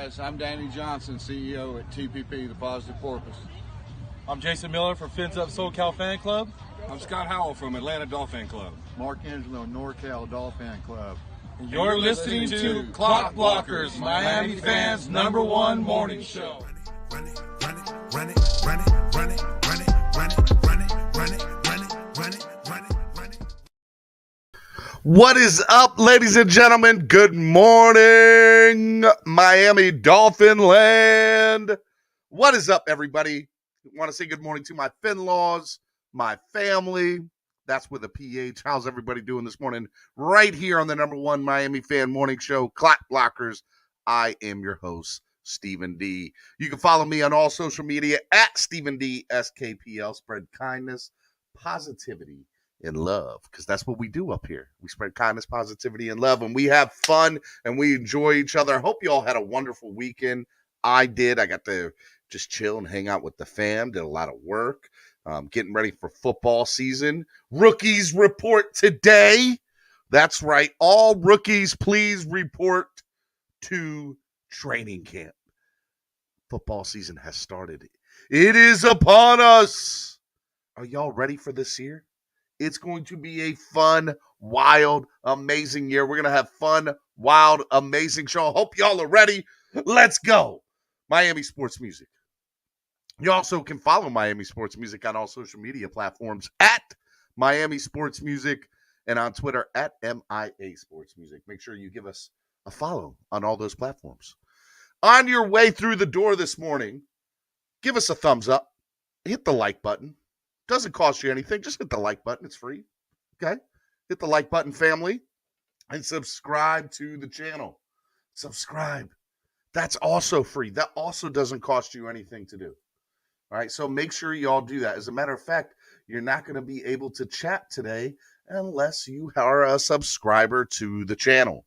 guys. I'm Danny Johnson, CEO at TPP, The Positive Porpoise. I'm Jason Miller from Fins Up SoCal Fan Club. I'm Scott Howell from Atlanta Dolphin Club. Mark Angelo, NorCal Dolphin Club. And you're listening to Clock Blockers, Miami fans' #1 morning show. Run it, run it, run it, run it, run it, run it, run it, run it, run it, run it, run it, run it, run it. What is up, ladies and gentlemen? Good morning, Miami Dolphin land. What is up, everybody? I want to say good morning to my Finlaws, my family. That's with a PH. How's everybody doing this morning? Right here on the #1 Miami fan morning show, Clock Blockers. I am your host, Stephen D. You can follow me on all social media at Stephen D SKPL. Spread kindness, positivity, and love, because that's what we do up here. We spread kindness, positivity, and love, and we have fun, and we enjoy each other. I hope you all had a wonderful weekend. I did. I got to just chill and hang out with the fam. Did a lot of work. Getting ready for football season. Rookies report today. That's right. All rookies, please report to training camp. Football season has started. It is upon us. Are y'all ready for this year? It's going to be a fun, wild, amazing year. We're going to have fun, wild, amazing show. I hope y'all are ready. Let's go. Miami Sports Music. You also can follow Miami Sports Music on all social media platforms at Miami Sports Music and on Twitter at MIA Sports Music. Make sure you give us a follow on all those platforms. On your way through the door this morning, give us a thumbs up. Hit the like button. Doesn't cost you anything. Just hit the like button. It's free. Okay? Hit the like button, family. And subscribe to the channel. Subscribe. That's also free. That also doesn't cost you anything to do. All right, so make sure you all do that. As a matter of fact, you're not going to be able to chat today unless you are a subscriber to the channel.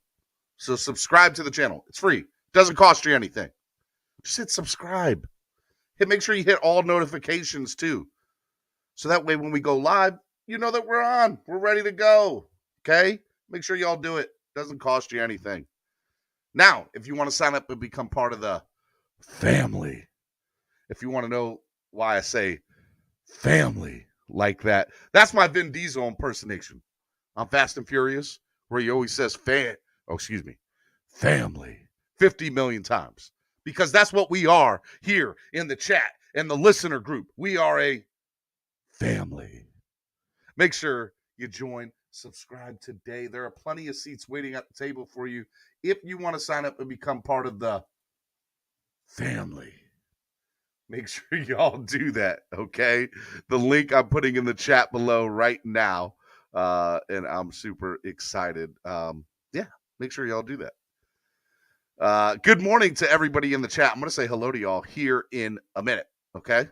So subscribe to the channel. It's free. Doesn't cost you anything. Just hit subscribe. Make sure you hit all notifications too. So that way when we go live, you know that we're on. We're ready to go. Okay? Make sure y'all do it. Doesn't cost you anything. Now, if you want to sign up and become part of the family, if you want to know why I say family like that, that's my Vin Diesel impersonation. I'm Fast and Furious, where he always says family 50 million times. Because that's what we are here in the chat and the listener group. We are a family. Make sure you join, subscribe today. There are plenty of seats waiting at the table for you if you want to sign up and become part of the family. Make sure y'all do that, okay? The link I'm putting in the chat below right now, and I'm super excited. Make sure y'all do that. Good morning to everybody in the chat. I'm going to say hello to y'all here in a minute, okay?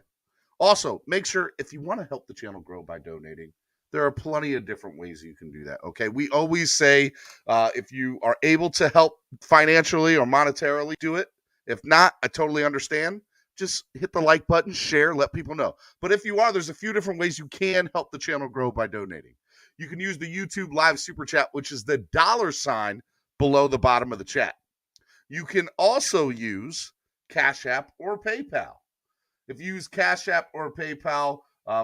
Also, make sure if you want to help the channel grow by donating, there are plenty of different ways you can do that, okay? We always say if you are able to help financially or monetarily, do it. If not, I totally understand. Just hit the like button, share, let people know. But if you are, there's a few different ways you can help the channel grow by donating. You can use the YouTube Live Super Chat, which is the $ below the bottom of the chat. You can also use Cash App or PayPal. If you use Cash App or PayPal,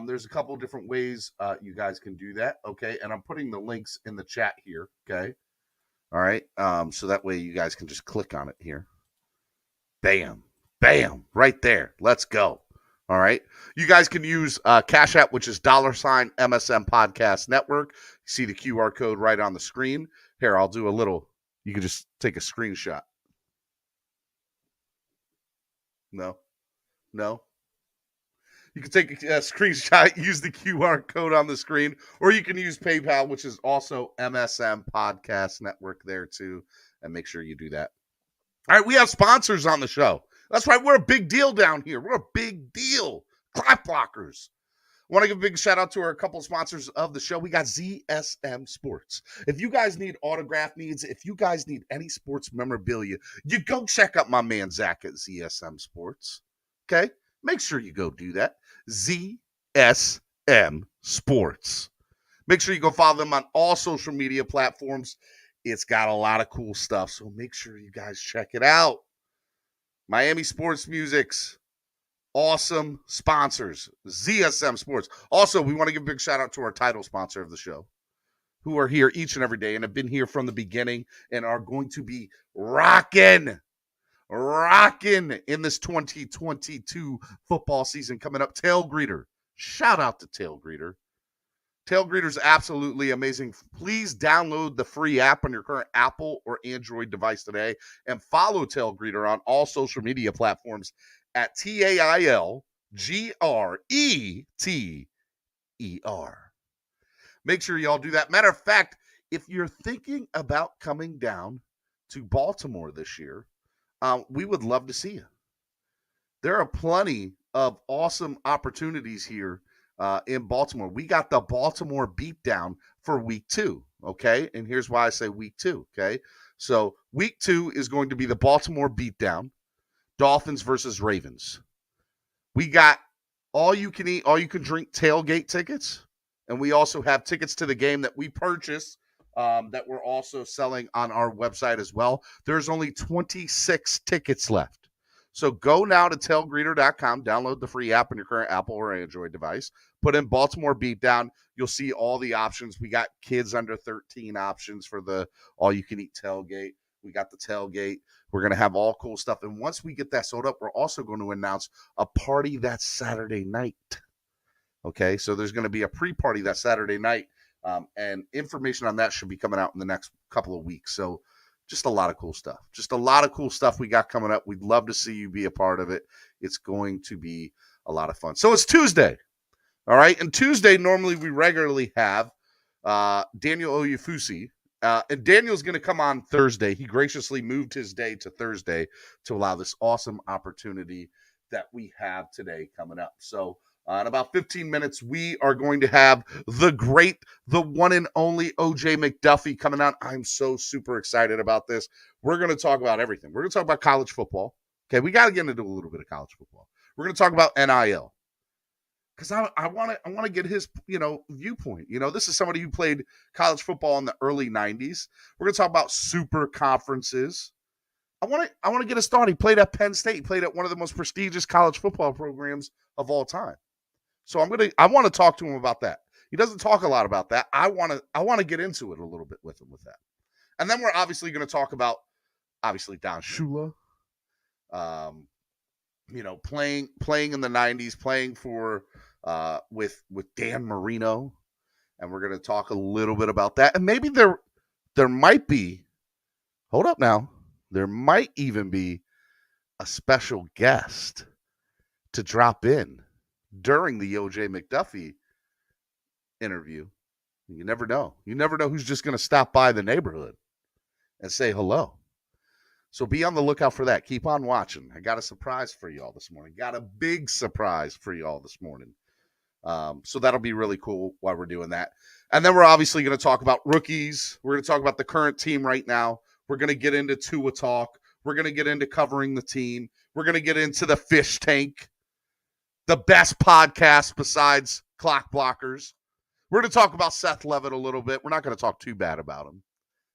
there's a couple different ways you guys can do that, okay? And I'm putting the links in the chat here, okay? All right, so that way you guys can just click on it here. Bam. Bam, right there. Let's go. All right. You guys can use Cash App, which is $MSM Podcast Network. You see the QR code right on the screen. Here, I'll do a little. You can just take a screenshot. No. You can take a screenshot, use the QR code on the screen, or you can use PayPal, which is also MSM Podcast Network there too. And make sure you do that. All right. We have sponsors on the show. That's right. We're a big deal down here. We're a big deal. Clock Blockers. I want to give a big shout out to our couple sponsors of the show. We got ZSM Sports. If you guys need autograph needs, if you guys need any sports memorabilia, you go check out my man Zach at ZSM Sports. Okay? Make sure you go do that. ZSM Sports. Make sure you go follow them on all social media platforms. It's got a lot of cool stuff, so make sure you guys check it out. Miami Sports Music's awesome sponsors, ZSM Sports. Also, we want to give a big shout out to our title sponsor of the show, who are here each and every day and have been here from the beginning and are going to be rocking in this 2022 football season coming up. Tail Greeter. Shout out to Tail Greeter. Tail Greeter is absolutely amazing. Please download the free app on your current Apple or Android device today and follow Tail Greeter on all social media platforms at TAILGRETER. Make sure y'all do that. Matter of fact, if you're thinking about coming down to Baltimore this year, we would love to see you. There are plenty of awesome opportunities here in Baltimore. We got the Baltimore beatdown for week 2, okay? And here's why I say week 2, okay? So week 2 is going to be the Baltimore beatdown, Dolphins versus Ravens. We got all you can eat, all you can drink tailgate tickets, and we also have tickets to the game that we purchased that we're also selling on our website as well. There's only 26 tickets left. So go now to tailgreeter.com, download the free app on your current Apple or Android device, put in Baltimore Beatdown. You'll see all the options. We got kids under 13 options for the all-you-can-eat tailgate. We got the tailgate. We're going to have all cool stuff. And once we get that sold up, we're also going to announce a party that Saturday night. Okay, so there's going to be a pre-party that Saturday night, and information on that should be coming out in the next couple of weeks. So just a lot of cool stuff. Just a lot of cool stuff we got coming up. We'd love to see you be a part of it. It's going to be a lot of fun. So it's Tuesday, all right? And Tuesday, normally we regularly have Daniel Oyefusi. And Daniel's going to come on Thursday. He graciously moved his day to Thursday to allow this awesome opportunity that we have today coming up. So in about 15 minutes, we are going to have the great, the one and only OJ McDuffie coming out. I'm so super excited about this. We're going to talk about everything. We're going to talk about college football. Okay, we got to get into a little bit of college football. We're going to talk about NIL. Because I want to get his, viewpoint. This is somebody who played college football in the early 90s. We're going to talk about super conferences. I want to get his thought. He played at Penn State. He played at one of the most prestigious college football programs of all time. So I want to talk to him about that. He doesn't talk a lot about that. I want to get into it a little bit with him with that. And then we're obviously going to talk about Don Shula. Playing in the 90s, playing for with Dan Marino, and we're going to talk a little bit about that. And maybe there might be, hold up now, there might even be a special guest to drop in during the OJ McDuffie interview. You never know. You never know who's just going to stop by the neighborhood and say hello. So be on the lookout for that. Keep on watching. I got a surprise for y'all this morning. Got a big surprise for y'all this morning. So that'll be really cool while we're doing that. And then we're obviously going to talk about rookies. We're going to talk about the current team right now. We're going to get into Tua talk. We're going to get into covering the team. We're going to get into the fish tank, the best podcast besides Clock Blockers. We're going to talk about Seth Levitt a little bit. We're not going to talk too bad about him.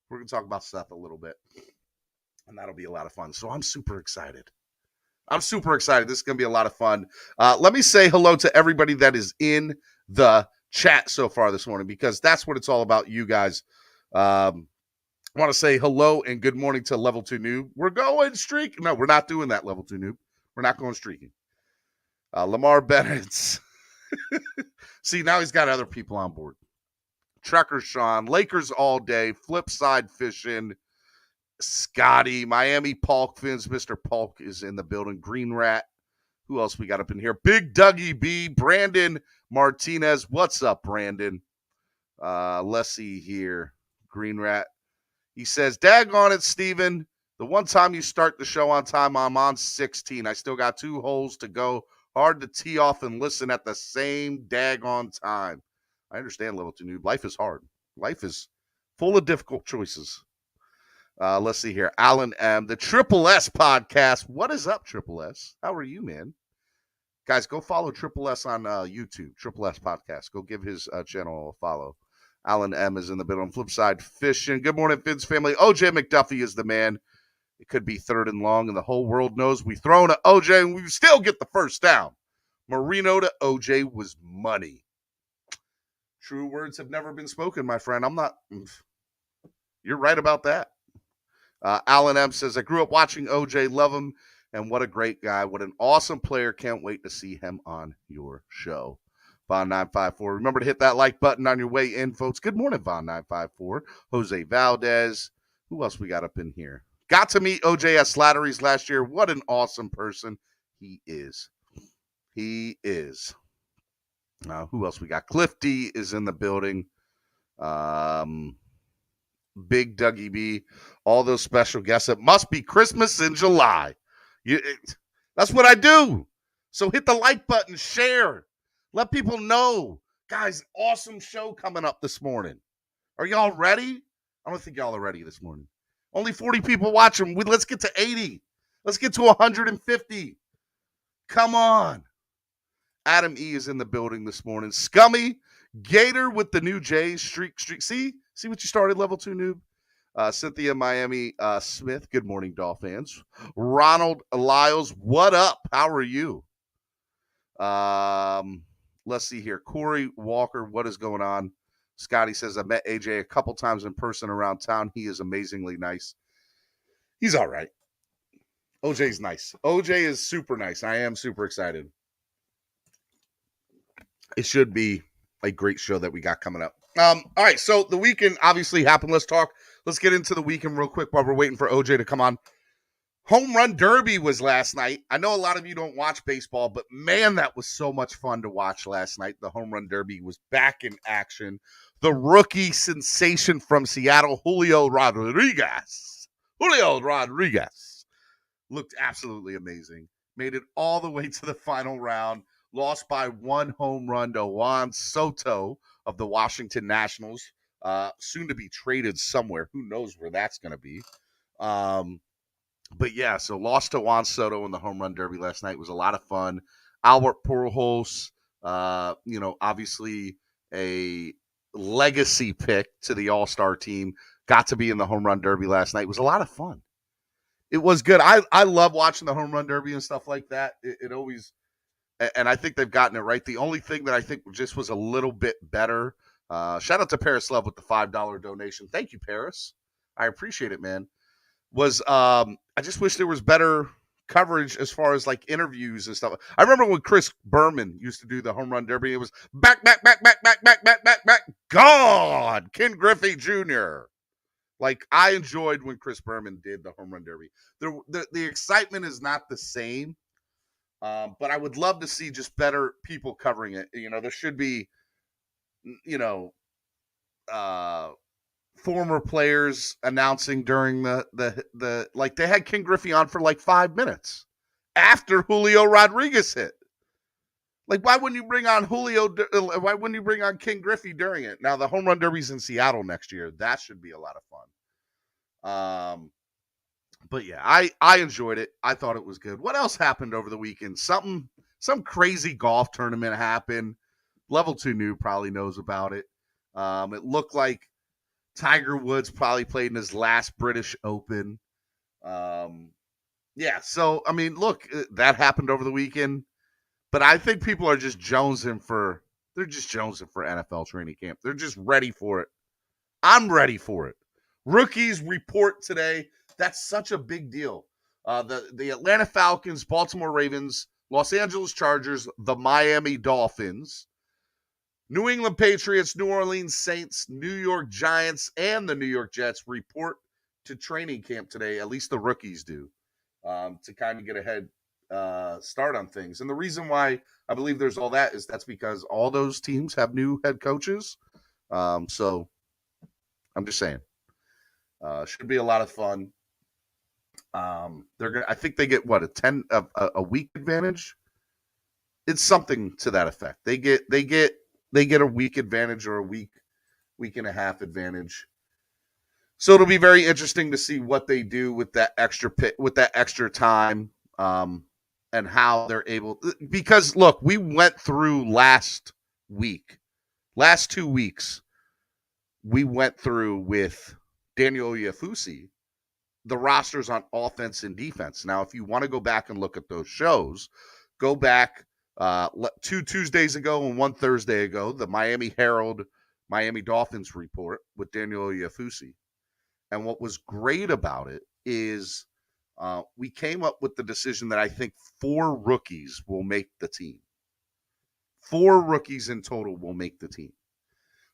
We're going to talk about Seth a little bit. And that'll be a lot of fun. So I'm super excited. This is going to be a lot of fun. Let me say hello to everybody that is in the chat so far this morning, because that's what it's all about, you guys. I want to say hello and good morning to Level 2 Noob. We're going streaking. No, we're not doing that, Level 2 Noob. We're not going streaking. Lamar Bennett. See, now he's got other people on board. Trucker Sean, Lakers all day, Flipside Fishing, Scotty, Miami Polk Fins, Mr. Polk is in the building, Green Rat. Who else we got up in here? Big Dougie B, Brandon Martinez. What's up, Brandon? Let's see here. Green Rat. He says, daggone it, Steven. The one time you start the show on time, I'm on 16. I still got 2 holes to go. Hard to tee off and listen at the same daggone time. I understand, Level 2 Noob. Life is hard. Life is full of difficult choices. Let's see here. Alan M. The Triple S podcast. What is up, Triple S? How are you, man? Guys, go follow Triple S on YouTube. Triple S podcast. Go give his channel a follow. Alan M. is in the building. Flipside Fishing. Good morning, Fins family. OJ McDuffie is the man. It could be 3rd and long, and the whole world knows we throw to OJ, and we still get the first down. Marino to OJ was money. True words have never been spoken, my friend. You're right about that. Alan M. says, I grew up watching OJ, love him, and what a great guy. What an awesome player. Can't wait to see him on your show. Von954. Remember to hit that like button on your way in, folks. Good morning, Von954. Jose Valdez. Who else we got up in here? Got to meet OJ at Slattery's last year. What an awesome person he is. He is. Who else we got? Cliff D is in the building. Big Dougie B. All those special guests. It must be Christmas in July. That's what I do. So hit the like button, share. Let people know. Guys, awesome show coming up this morning. Are y'all ready? I don't think y'all are ready this morning. Only 40 people watching. Let's get to 80. Let's get to 150. Come on. Adam E is in the building this morning. Scummy Gator with the new Jays. Streak. See what you started, level 2 noob. Cynthia Miami Smith. Good morning, Dolphins. Ronald Lyles. What up? How are you? Let's see here. Corey Walker. What is going on? Scotty says, I met AJ a couple times in person around town. He is amazingly nice. He's all right. OJ's nice. OJ is super nice. I am super excited. It should be a great show that we got coming up. All right, so the weekend obviously happened. Let's get into the weekend real quick while we're waiting for OJ to come on. Home Run Derby was last night. I know a lot of you don't watch baseball, but man, that was so much fun to watch last night. The Home Run Derby was back in action. The rookie sensation from Seattle, Julio Rodriguez, looked absolutely amazing. Made it all the way to the final round. Lost by 1 home run to Juan Soto of the Washington Nationals. Soon to be traded somewhere. Who knows where that's going to be. But yeah, so lost to Juan Soto in the Home Run Derby last night. It was a lot of fun. Albert Pujols, obviously a legacy pick to the All-Star team, got to be in the Home Run Derby last night. It was a lot of fun. It was good. I love watching the Home Run Derby and stuff like that. It always, and I think they've gotten it right. The only thing that I think just was a little bit better, shout out to Paris Love with the $5 donation. Thank you, Paris. I appreciate it, man. Was I just wish there was better coverage as far as like interviews and stuff. I remember when Chris Berman used to do the Home Run Derby, it was back, gone, Ken Griffey Jr. Like, I enjoyed when Chris Berman did the Home Run Derby. The excitement is not the same, but I would love to see just better people covering it. You know, there should be, former players announcing during the like they had Ken Griffey on for like 5 minutes after Julio Rodriguez hit. Like, why wouldn't you bring on Julio? Why wouldn't you bring on Ken Griffey during it? Now the Home Run Derby's in Seattle next year. That should be a lot of fun. But yeah, I enjoyed it. I thought it was good. What else happened over the weekend? Some crazy golf tournament happened. Level 2 New probably knows about it. It looked like Tiger Woods probably played in his last British Open. Yeah, so, I mean, look, that happened over the weekend. But I think people are just jonesing for NFL training camp. They're just ready for it. I'm ready for it. Rookies report today. That's such a big deal. The Atlanta Falcons, Baltimore Ravens, Los Angeles Chargers, the Miami Dolphins, New England Patriots, New Orleans Saints, New York Giants, and the New York Jets report to training camp today. At least the rookies do, to kind of get a head start on things. And the reason why I believe there's all that is that's because all those teams have new head coaches. So I'm just saying, should be a lot of fun. I think they get a week advantage. It's something to that effect. They get a week advantage or a week and a half advantage. So it'll be very interesting to see what they do with that extra time, and how they're able. Because look, we went through last 2 weeks, we went through with Daniel Oyefusi, the rosters on offense and defense. Now, if you want to go back and look at those shows, go back 2 Tuesdays ago and 1 Thursday ago, the Miami Herald, Miami Dolphins report with Daniel Oyefusi. And what was great about it is we came up with the decision that I think 4 rookies will make the team. 4 rookies in total will make the team.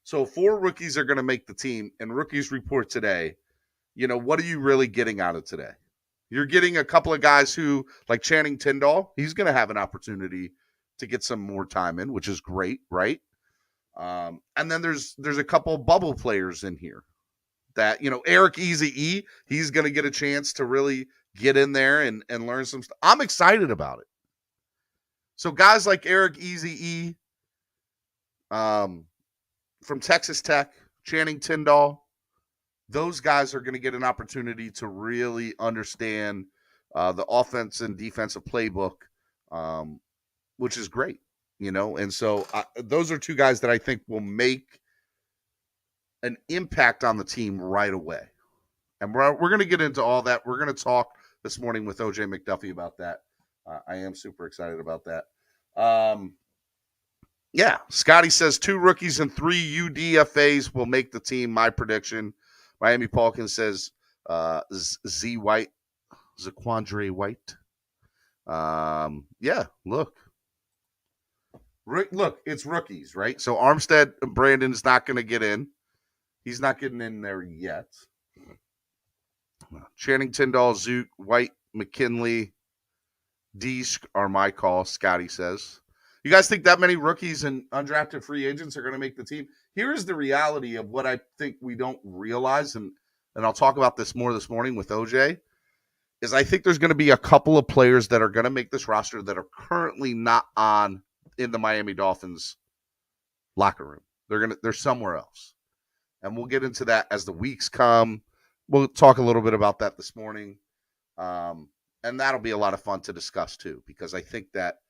So 4 rookies are going to make the team. And rookies report today, what are you really getting out of today? You're getting a couple of guys who, like Channing Tindall, he's going to have an opportunity to get some more time in, which is great, right? And then there's a couple of bubble players in here that, Eric Eazy-E, he's going to get a chance to really get in there and learn some stuff. I'm excited about it. So guys like Eric Eazy-E from Texas Tech, Channing Tindall, those guys are going to get an opportunity to really understand the offense and defensive playbook, which is great, And so those are 2 guys that I think will make an impact on the team right away. And we're going to get into all that. We're going to talk this morning with OJ McDuffie about that. I am super excited about that. Yeah, Scotty says 2 rookies and 3 UDFAs will make the team. My prediction. Miami Falcons says Zaquandre White. Yeah, look, it's rookies, right? So Armstead Brandon's not going to get in. He's not getting in there yet. Channing Tindall, Zook, White, McKinley, Deesh are my call, Scotty says. You guys think that many rookies and undrafted free agents are going to make the team? Here is the reality of what I think we don't realize, and I'll talk about this more this morning with OJ, is I think there's going to be a couple of players that are going to make this roster that are currently not in the Miami Dolphins locker room. They're somewhere else. And we'll get into that as the weeks come. We'll talk a little bit about that this morning. And that'll be a lot of fun to discuss too, because I think that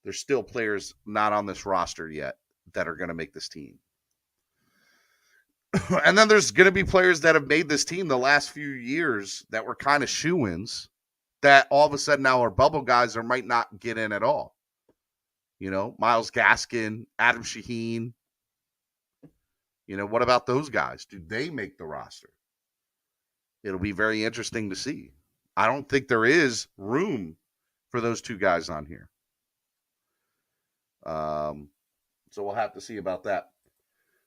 there's still players not on this roster yet that are going to make this team. And then there's going to be players that have made this team the last few years that were kind of shoo-ins that all of a sudden now are bubble guys or might not get in at all. Myles Gaskin, Adam Shaheen. What about those guys? Do they make the roster? It'll be very interesting to see. I don't think there is room for those 2 guys on here. So we'll have to see about that.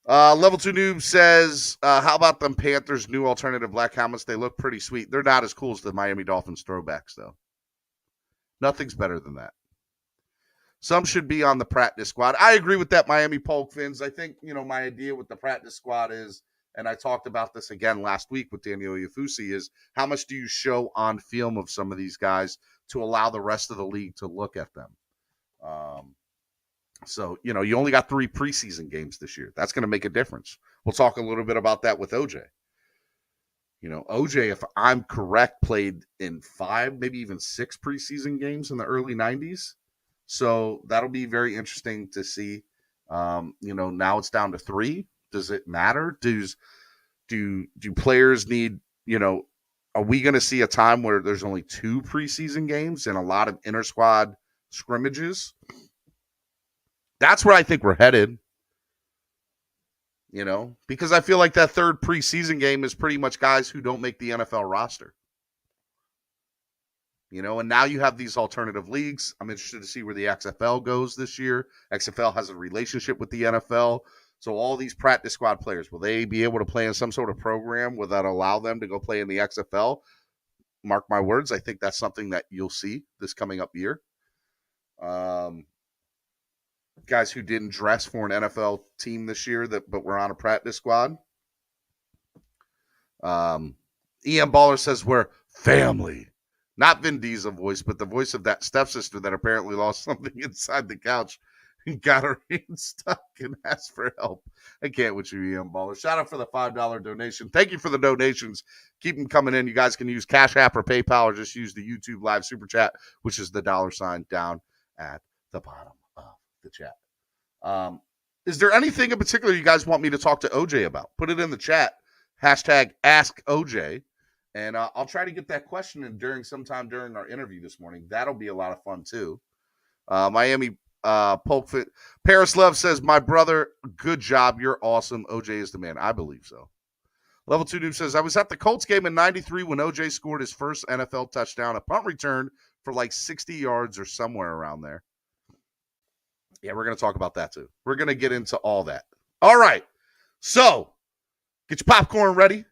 Level 2 Noob says, how about them Panthers' new alternative black helmets? They look pretty sweet. They're not as cool as the Miami Dolphins throwbacks, though. Nothing's better than that. Some should be on the practice squad. I agree with that, Miami Polk Fins. I think, my idea with the practice squad is, and I talked about this again last week with Daniel Oyefusi, is how much do you show on film of some of these guys to allow the rest of the league to look at them? So, you only got 3 preseason games this year. That's going to make a difference. We'll talk a little bit about that with OJ. OJ, if I'm correct, played in 5, maybe even 6 preseason games in the early 90s. So that'll be very interesting to see. Now it's down to 3. Does it matter? Do players need, are we going to see a time where there's only 2 preseason games and a lot of inter-squad scrimmages? That's where I think we're headed, because I feel like that 3rd preseason game is pretty much guys who don't make the NFL roster. And now you have these alternative leagues. I'm interested to see where the XFL goes this year. XFL has a relationship with the NFL. So all these practice squad players, will they be able to play in some sort of program will that allow them to go play in the XFL? Mark my words. I think that's something that you'll see this coming up year. Guys who didn't dress for an NFL team this year but were on a practice squad. EM Baller says we're family. Not Vin Diesel voice, but the voice of that stepsister that apparently lost something inside the couch and got her hand stuck and asked for help. I can't with you, EM Baller. Shout out for the $5 donation. Thank you for the donations. Keep them coming in. You guys can use Cash App or PayPal or just use the YouTube Live Super Chat, which is the $sign down at the bottom of the chat. Is there anything in particular you guys want me to talk to OJ about? Put it in the chat. # Ask OJ. And I'll try to get that question in sometime during our interview this morning. That'll be a lot of fun too. Miami Polk Fit. Paris Love says, my brother, good job. You're awesome. OJ is the man. I believe so. Level 2 Noob says, I was at the Colts game in 93 when OJ scored his first NFL touchdown, a punt return for like 60 yards or somewhere around there. Yeah, we're going to talk about that too. We're going to get into all that. All right. So get your popcorn ready.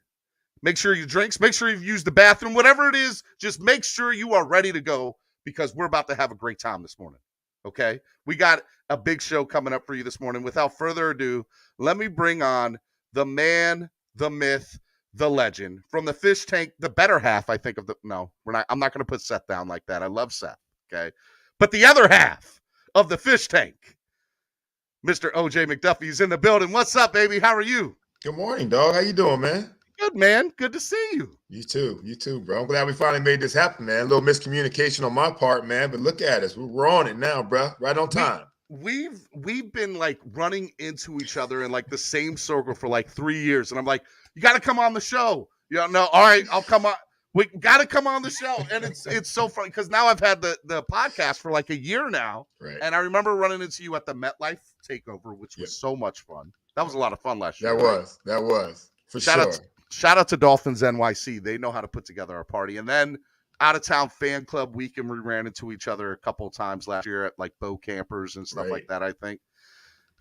Make sure your drinks, make sure you've used the bathroom, whatever it is, just make sure you are ready to go because we're about to have a great time this morning. Okay? We got a big show coming up for you this morning. Without further ado, let me bring on the man, the myth, the legend from the fish tank, the better half, I think, I'm not going to put Seth down like that. I love Seth. Okay? But the other half of the fish tank, Mr. OJ McDuffie is in the building. What's up, baby? How are you? Good morning, dog. How you doing, man? Good, man. Good to see you. You too, bro. I'm glad we finally made this happen, man. A little miscommunication on my part, man, but look at us. We're on it now, bro. Right on time. We've been like running into each other in like the same circle for like 3 years, and I'm like, you got to come on the show. No, all right, I'll come on. We got to come on the show, and it's so funny because now I've had the podcast for like a year now, right? And I remember running into you at the MetLife takeover, which was so much fun. That was a lot of fun last year. That was for sure. Shout out to Dolphins NYC. They know how to put together a party. And then out of town fan club weekend, we ran into each other a couple of times last year at like Bow Campers and stuff like that, I think.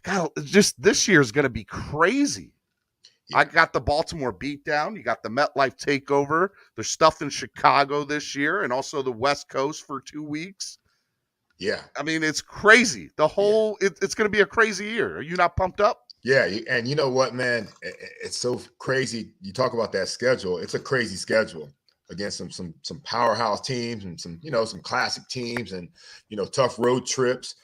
God, just this year is going to be crazy. Yeah. I got the Baltimore beatdown. You got the MetLife takeover. There's stuff in Chicago this year and also the West Coast for 2 weeks. Yeah. I mean, it's crazy. It's going to be a crazy year. Are you not pumped up? Yeah, and you know what, man? It's so crazy. You talk about that schedule. It's a crazy schedule against some powerhouse teams and some classic teams and tough road trips.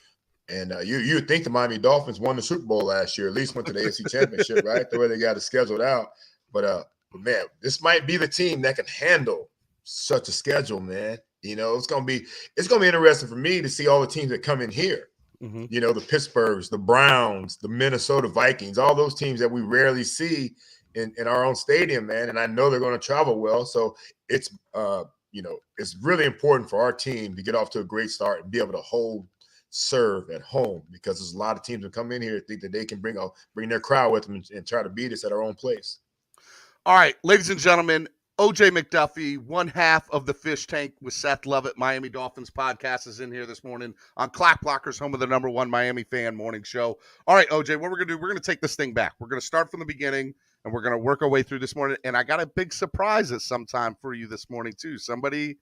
And you would think the Miami Dolphins won the Super Bowl last year, at least went to the AFC Championship, right? The way they got it scheduled out. But man, this might be the team that can handle such a schedule, man. It's gonna be interesting for me to see all the teams that come in here. Mm-hmm. The Pittsburghs, the Browns, the Minnesota Vikings, all those teams that we rarely see in our own stadium, man. And I know they're going to travel well. So it's, it's really important for our team to get off to a great start and be able to serve at home because there's a lot of teams that come in here think that they can bring their crowd with them and try to beat us at our own place. All right, ladies and gentlemen, OJ McDuffie, one half of the Fish Tank with Seth Lovett, Miami Dolphins podcast is in here this morning on Clock Blockers, home of the #1 Miami fan morning show. All right, OJ, what we're going to do, we're going to take this thing back. We're going to start from the beginning, and we're going to work our way through this morning. And I got a big surprise at some time for you this morning, too. Somebody,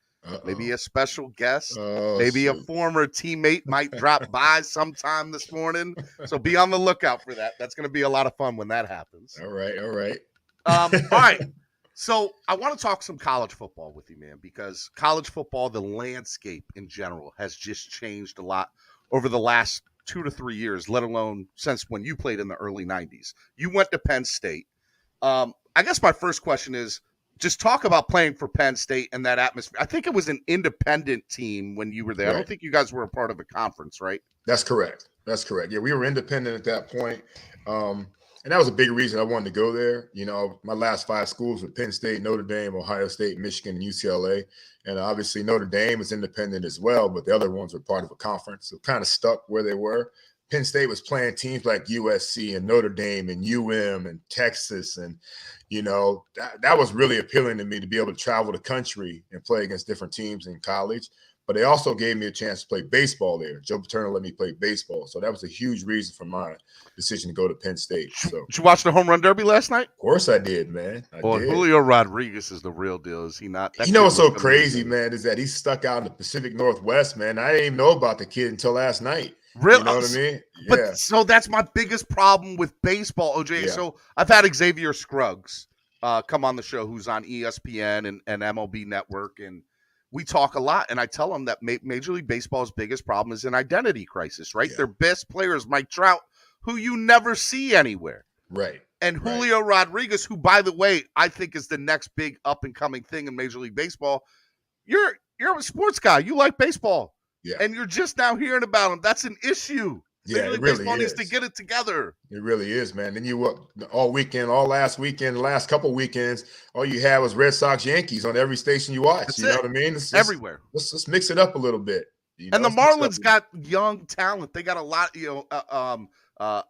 maybe a special guest, maybe a former teammate might drop by sometime this morning. So be on the lookout for that. That's going to be a lot of fun when that happens. All right. All right. So I want to talk some college football with you, man, because college football, the landscape in general has just changed a lot over the last 2 to 3 years, let alone since when you played in the early 90s. You went to Penn State. I guess my first question is just talk about playing for Penn State and that atmosphere. I think it was an independent team when you were there. Right. I don't think you guys were a part of a conference, right? That's correct. Yeah, we were independent at that point. And that was a big reason I wanted to go there. My last 5 schools were Penn State, Notre Dame, Ohio State, Michigan, and UCLA. And obviously Notre Dame is independent as well, but the other ones were part of a conference. So kind of stuck where they were. Penn State was playing teams like USC and Notre Dame and UM and Texas. And, that was really appealing to me to be able to travel the country and play against different teams in college. But they also gave me a chance to play baseball there. Joe Paterno let me play baseball. So that was a huge reason for my decision to go to Penn State. So, did you watch the home run derby last night? Of course I did, man. I did. Julio Rodriguez is the real deal, is he not? What's so crazy, man, is that he's stuck out in the Pacific Northwest, man. I didn't even know about the kid until last night. Really? You know what I mean? Yeah. But so that's my biggest problem with baseball, OJ. Yeah. So I've had Xavier Scruggs come on the show, who's on ESPN and MLB Network, and we talk a lot, and I tell him that Major League Baseball's biggest problem is an identity crisis, right? Yeah. Their best player is Mike Trout, who you never see anywhere. Right. And Julio Rodriguez, who, by the way, I think is the next big up-and-coming thing in Major League Baseball. You're a sports guy. You like baseball. Yeah. And you're just now hearing about him. That's an issue Yeah, Major it League really Baseball needs to is. get it together. It really is, man. Then you look all weekend, all last weekend, the last couple weekends, all you had was Red Sox, Yankees on every station you watch. That's You know it. what I mean? It's just, Everywhere. let's mix it up a little bit. You know, And the let's mix it up Marlins a- got young talent. They got a lot,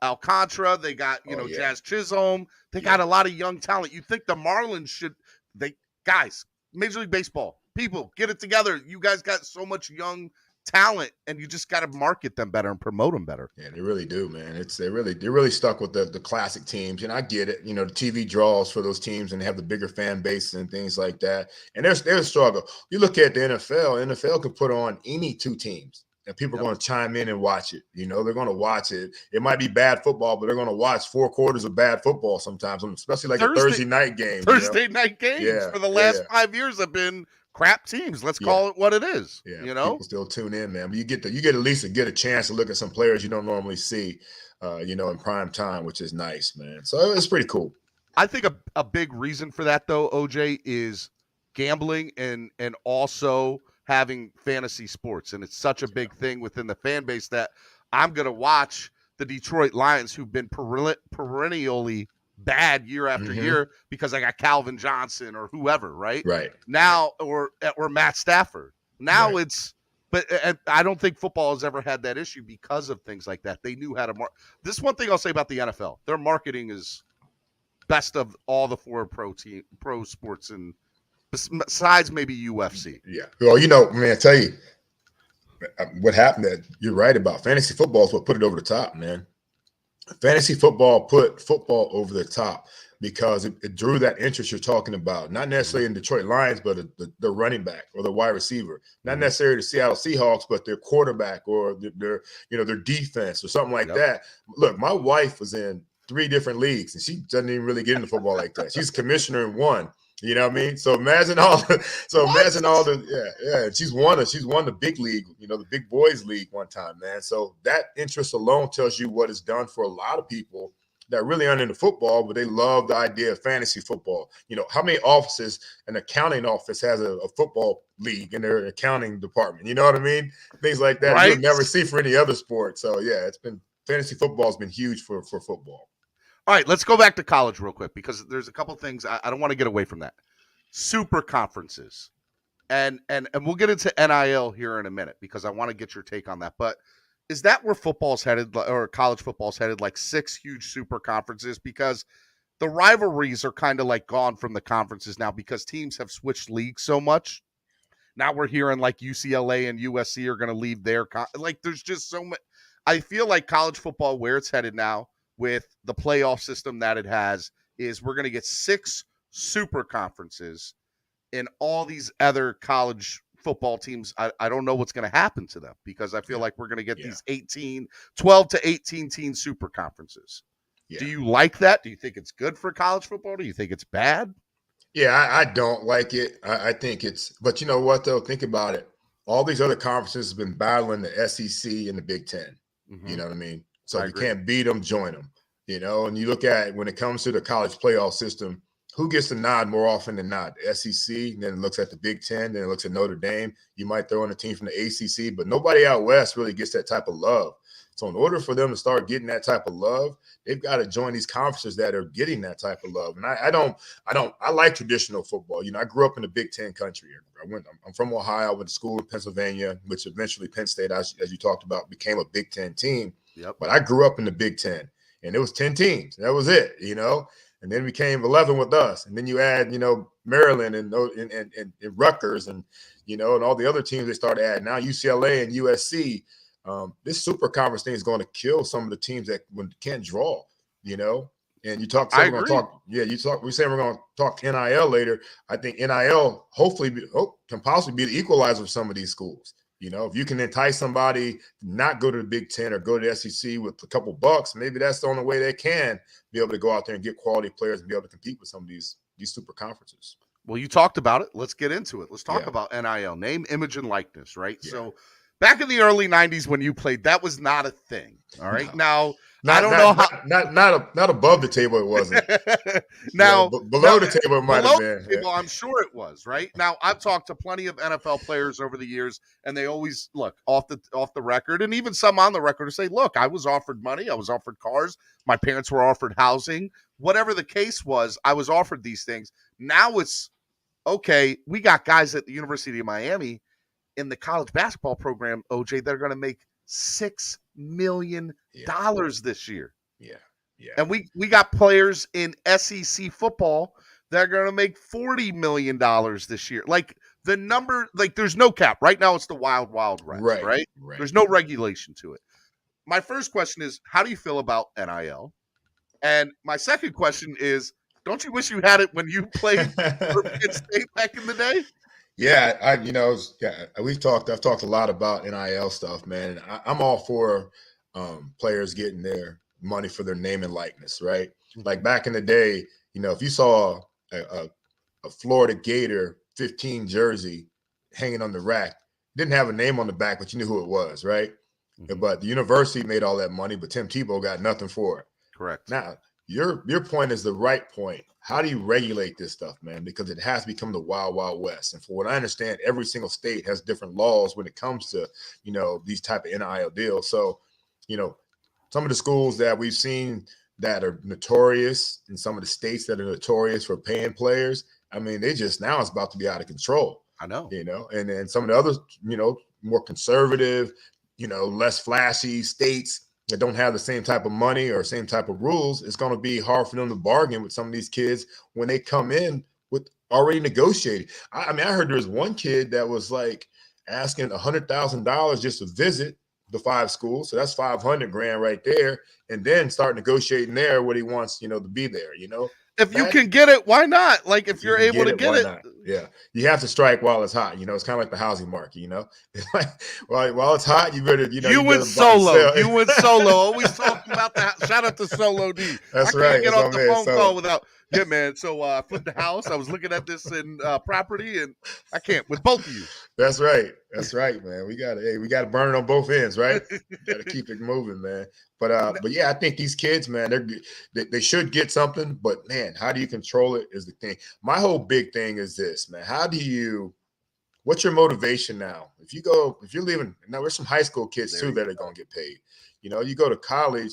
Alcantara. They got, yeah. Jazz Chisholm. They Yeah. got a lot of young talent. You think the Marlins guys, Major League Baseball, people, get it together. You guys got so much young talent, and you just got to market them better and promote them better. Yeah, they really do, man. They're really stuck with the classic teams, and I get it. You know, the TV draws for those teams, and they have the bigger fan base and things like that. And there's a struggle. You look at the NFL. NFL can put on any two teams, and people are going to chime in and watch it. You know, they're going to watch it. It might be bad football, but they're going to watch 4 quarters of bad football sometimes, especially like a Thursday night game. Thursday night games for the last 5 years have been crap teams. Let's call it what it is. Yeah, people still tune in, man. But you get at least get a chance to look at some players you don't normally see, in prime time, which is nice, man. So it's pretty cool. I think a big reason for that, though, OJ, is gambling and also having fantasy sports, and it's such a big thing within the fan base that I'm gonna watch the Detroit Lions, who've been perennially bad year after year because I got Calvin Johnson or whoever, right? Now, or Matt Stafford. Now but I don't think football has ever had that issue because of things like that. They knew how to This one thing I'll say about the NFL: their marketing is best of all the 4 pro sports, and besides maybe UFC. Yeah. Well, man, I tell you what happened. That you're right about fantasy football is what put it over the top, man. Fantasy football put football over the top because it drew that interest you're talking about, not necessarily in Detroit Lions, but the running back or the wide receiver, not necessarily the Seattle Seahawks, but their quarterback or their defense or something like that. Look, my wife was in 3 different leagues and she doesn't even really get into football like that. She's a commissioner in 1. You know what I mean? So imagine all the she's won the big league, the big boys league one time, man. So that interest alone tells you what it's done for a lot of people that really aren't into football, but they love the idea of fantasy football. How many offices, an accounting office has a football league in their accounting department? You know what I mean? Things like that you'll never see for any other sport. So yeah, fantasy football has been huge for football. All right, let's go back to college real quick because there's a couple things I don't want to get away from that. Super conferences, and we'll get into NIL here in a minute because I want to get your take on that. But is that where football's headed, or college football's headed, like 6 huge super conferences? Because the rivalries are kind of like gone from the conferences now because teams have switched leagues so much. Now we're hearing like UCLA and USC are going to leave their there's just so much. I feel like college football, where it's headed now, with the playoff system that it has, is we're going to get 6 super conferences and all these other college football teams. I don't know what's going to happen to them because I feel like we're going to get these 12 to 18 team super conferences. Yeah. Do you like that? Do you think it's good for college football? Do you think it's bad? Yeah, I don't like it. I think but you know what though? Think about it. All these other conferences have been battling the SEC and the Big Ten. You know what I mean? So if you can't beat them, join them, and you look at when it comes to the college playoff system, who gets the nod more often than not? The SEC, then it looks at the Big Ten, then it looks at Notre Dame. You might throw in a team from the ACC, but nobody out west really gets that type of love. So in order for them to start getting that type of love, they've got to join these conferences that are getting that type of love. And I like traditional football. I grew up in the Big Ten country. I'm from Ohio. I went to school in Pennsylvania, which eventually Penn State, as you talked about, became a Big Ten team. Yep. But I grew up in the Big Ten, and it was 10 teams. That was it, And then we became 11 with us. And then you add, Maryland and Rutgers and all the other teams they started adding. Now UCLA and USC. This super conference thing is going to kill some of the teams that can't draw, And you talk. We're going to talk. Yeah, we say we're going to talk NIL later. I think NIL hopefully can possibly be the equalizer of some of these schools. If you can entice somebody not go to the Big Ten or go to the SEC with a couple bucks, maybe that's the only way they can be able to go out there and get quality players and be able to compete with some of these super conferences. Well, you talked about it. Let's get into it. Let's talk about NIL, name, image, and likeness, right? Yeah. So back in the early 90s when you played, that was not a thing, all right? No. Now, I don't know how. Not above the table. It wasn't. Now, below the table, it might have been. Table, I'm sure it was. Right now, I've talked to plenty of NFL players over the years, and they always look off the record, and even some on the record to say, "Look, I was offered money, I was offered cars, my parents were offered housing, whatever the case was, I was offered these things." Now it's okay. We got guys at the University of Miami in the college basketball program, OJ, they're going to make $6 million this year. Yeah. And we got players in SEC football that are going to make $40 million this year. Like the number, like there's no cap. Right now it's the wild west, right? There's no regulation to it. My first question is, how do you feel about NIL? And my second question is, don't you wish you had it when you played for Penn State back in the day? Yeah, I've talked a lot about NIL stuff, man. And I'm all for players getting their money for their name and likeness, right? Like back in the day, if you saw a Florida Gator 15 jersey hanging on the rack, didn't have a name on the back, but you knew who it was, right? Mm-hmm. But the university made all that money, but Tim Tebow got nothing for it. Correct. Now, your point is the right point. How do you regulate this stuff, man? Because it has become the wild, wild west. And for what I understand, every single state has different laws when it comes to, these type of NIL deals. So, some of the schools that we've seen that are notorious in some of the states that are notorious for paying players, I mean, now it's about to be out of control. I know. And then some of the other, more conservative, less flashy states that don't have the same type of money or same type of rules, it's going to be hard for them to bargain with some of these kids when they come in with already negotiated. I mean, I heard there was one kid that was like asking $100,000 just to visit the 5 schools. So that's $500,000 right there. And then start negotiating there what he wants, to be there, If you can get it, why not? Like if you're able to get it. Yeah. You have to strike while it's hot. It's kind of like the housing market, It's like, while it's hot, you better, you went solo. You went solo. Always talking about that. Shout out to Solo D. That's I can't get off the phone call without. Yeah, man. So I flipped the house. I was looking at this in property, and I can't with both of you. That's right. That's right, man. We got to burn it on both ends, right? Got to keep it moving, man. But yeah, I think these kids, man, they should get something. But man, how do you control it is the thing. My whole big thing is this, man. What's your motivation now? If you're leaving, now there's some high school kids too that are going to get paid. You go to college.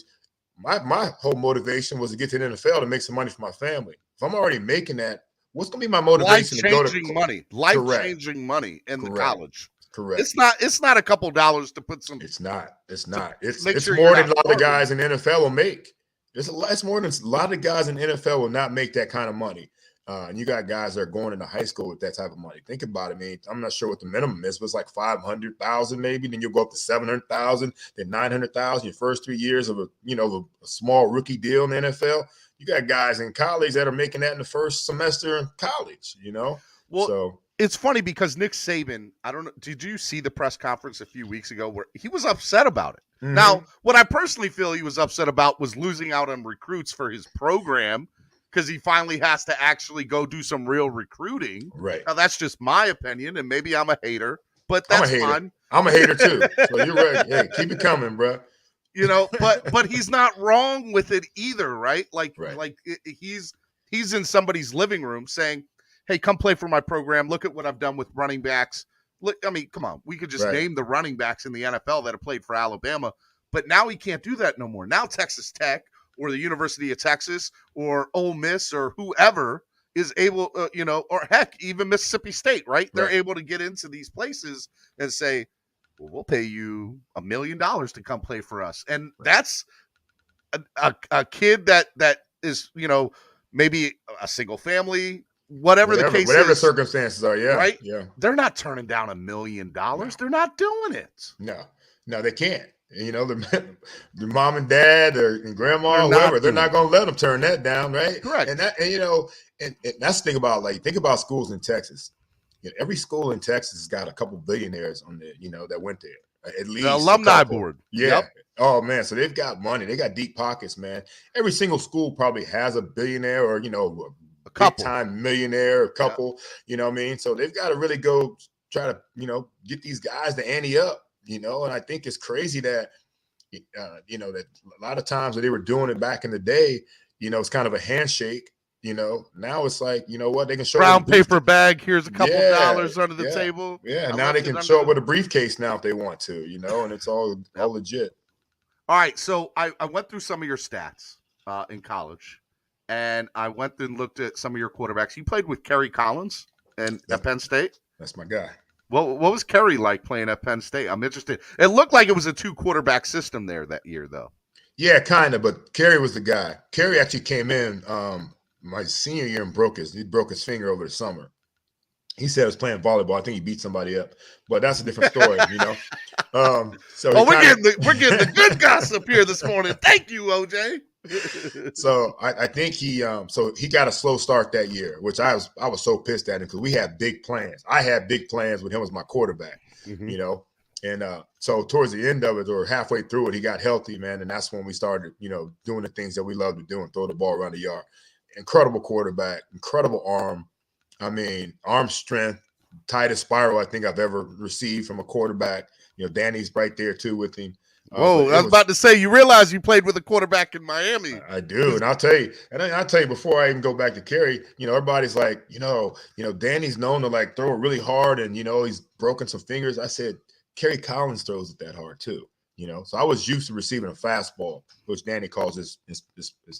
My whole motivation was to get to the NFL to make some money for my family. If I'm already making that, what's going to be my motivation to go to money? Life-changing money in the college. Correct. It's not a couple dollars to put some. It's not. It's more than a lot of guys in the NFL will make. It's more than a lot of guys in the NFL will not make that kind of money. And you got guys that are going into high school with that type of money. Think about it. I mean, I'm not sure what the minimum is, but it's like 500,000 maybe. Then you'll go up to 700,000, then 900,000 your first 3 years of a small rookie deal in the NFL. You got guys in college that are making that in the first semester in college. Well, so it's funny because Nick Saban, I don't know, did you see the press conference a few weeks ago where he was upset about it? Mm-hmm. Now, what I personally feel he was upset about was losing out on recruits for his program, because he finally has to actually go do some real recruiting. Right. Now, that's just my opinion, and maybe I'm a hater, but that's fine. I'm a hater too. So you're right. Hey, keep it coming, bro. But he's not wrong with it either, right? Like he's in somebody's living room saying, "Hey, come play for my program. Look at what I've done with running backs." Look, I mean, come on. We could just name the running backs in the NFL that have played for Alabama, but now he can't do that no more. Now Texas Tech or the University of Texas or Ole Miss or whoever is able, or heck, even Mississippi State, right? They're able to get into these places and say, well, we'll pay you $1 million to come play for us. And that's a kid that is, maybe a single family, whatever the case is. Whatever the circumstances are, yeah. Right? Yeah. They're not turning down $1 million. No. They're not doing it. No, they can't. The mom and dad and grandma, whoever, they're not going to let them turn that down, right? Correct. And that's the thing about, think about schools in Texas. Every school in Texas has got a couple billionaires on there, that went there. At least the alumni board. Yeah. Yep. Oh man, so they've got money. They got deep pockets, man. Every single school probably has a billionaire or a couple time millionaire, a couple. Yeah. You know what I mean? So they've got to really go try to get these guys to ante up. And I think it's crazy that that a lot of times that they were doing it back in the day, it's kind of a handshake. Now it's like, you know what, they can show brown paper bag. Here's a couple dollars under the yeah, table. Yeah, now they can show up with a briefcase now if they want to, and it's all legit. All right, so I went through some of your stats in college, and I went and looked at some of your quarterbacks. You played with Kerry Collins at Penn State. That's my guy. Well, what was Kerry like playing at Penn State? I'm interested. It looked like it was a 2-quarterback system there that year, though. Yeah, kind of, but Kerry was the guy. Kerry actually came in my senior year and broke his finger over the summer. He said he was playing volleyball. I think he beat somebody up, but that's a different story, So we're getting the good gossip here this morning. Thank you, OJ. So I think he got a slow start that year, which I was so pissed at him because we had big plans. I had big plans with him as my quarterback, And so towards the end of it, or halfway through it, he got healthy, man, and that's when we started, doing the things that we love to do and throw the ball around the yard. Incredible quarterback, incredible arm. I mean, arm strength, tightest spiral I think I've ever received from a quarterback. Danny's right there too with him. Whoa, I was about to say, you realize you played with a quarterback in Miami. I do, and I'll tell you before I even go back to Kerry, everybody's like, Danny's known to like throw it really hard, and he's broken some fingers. I said, Kerry Collins throws it that hard too, So I was used to receiving a fastball, which Danny calls his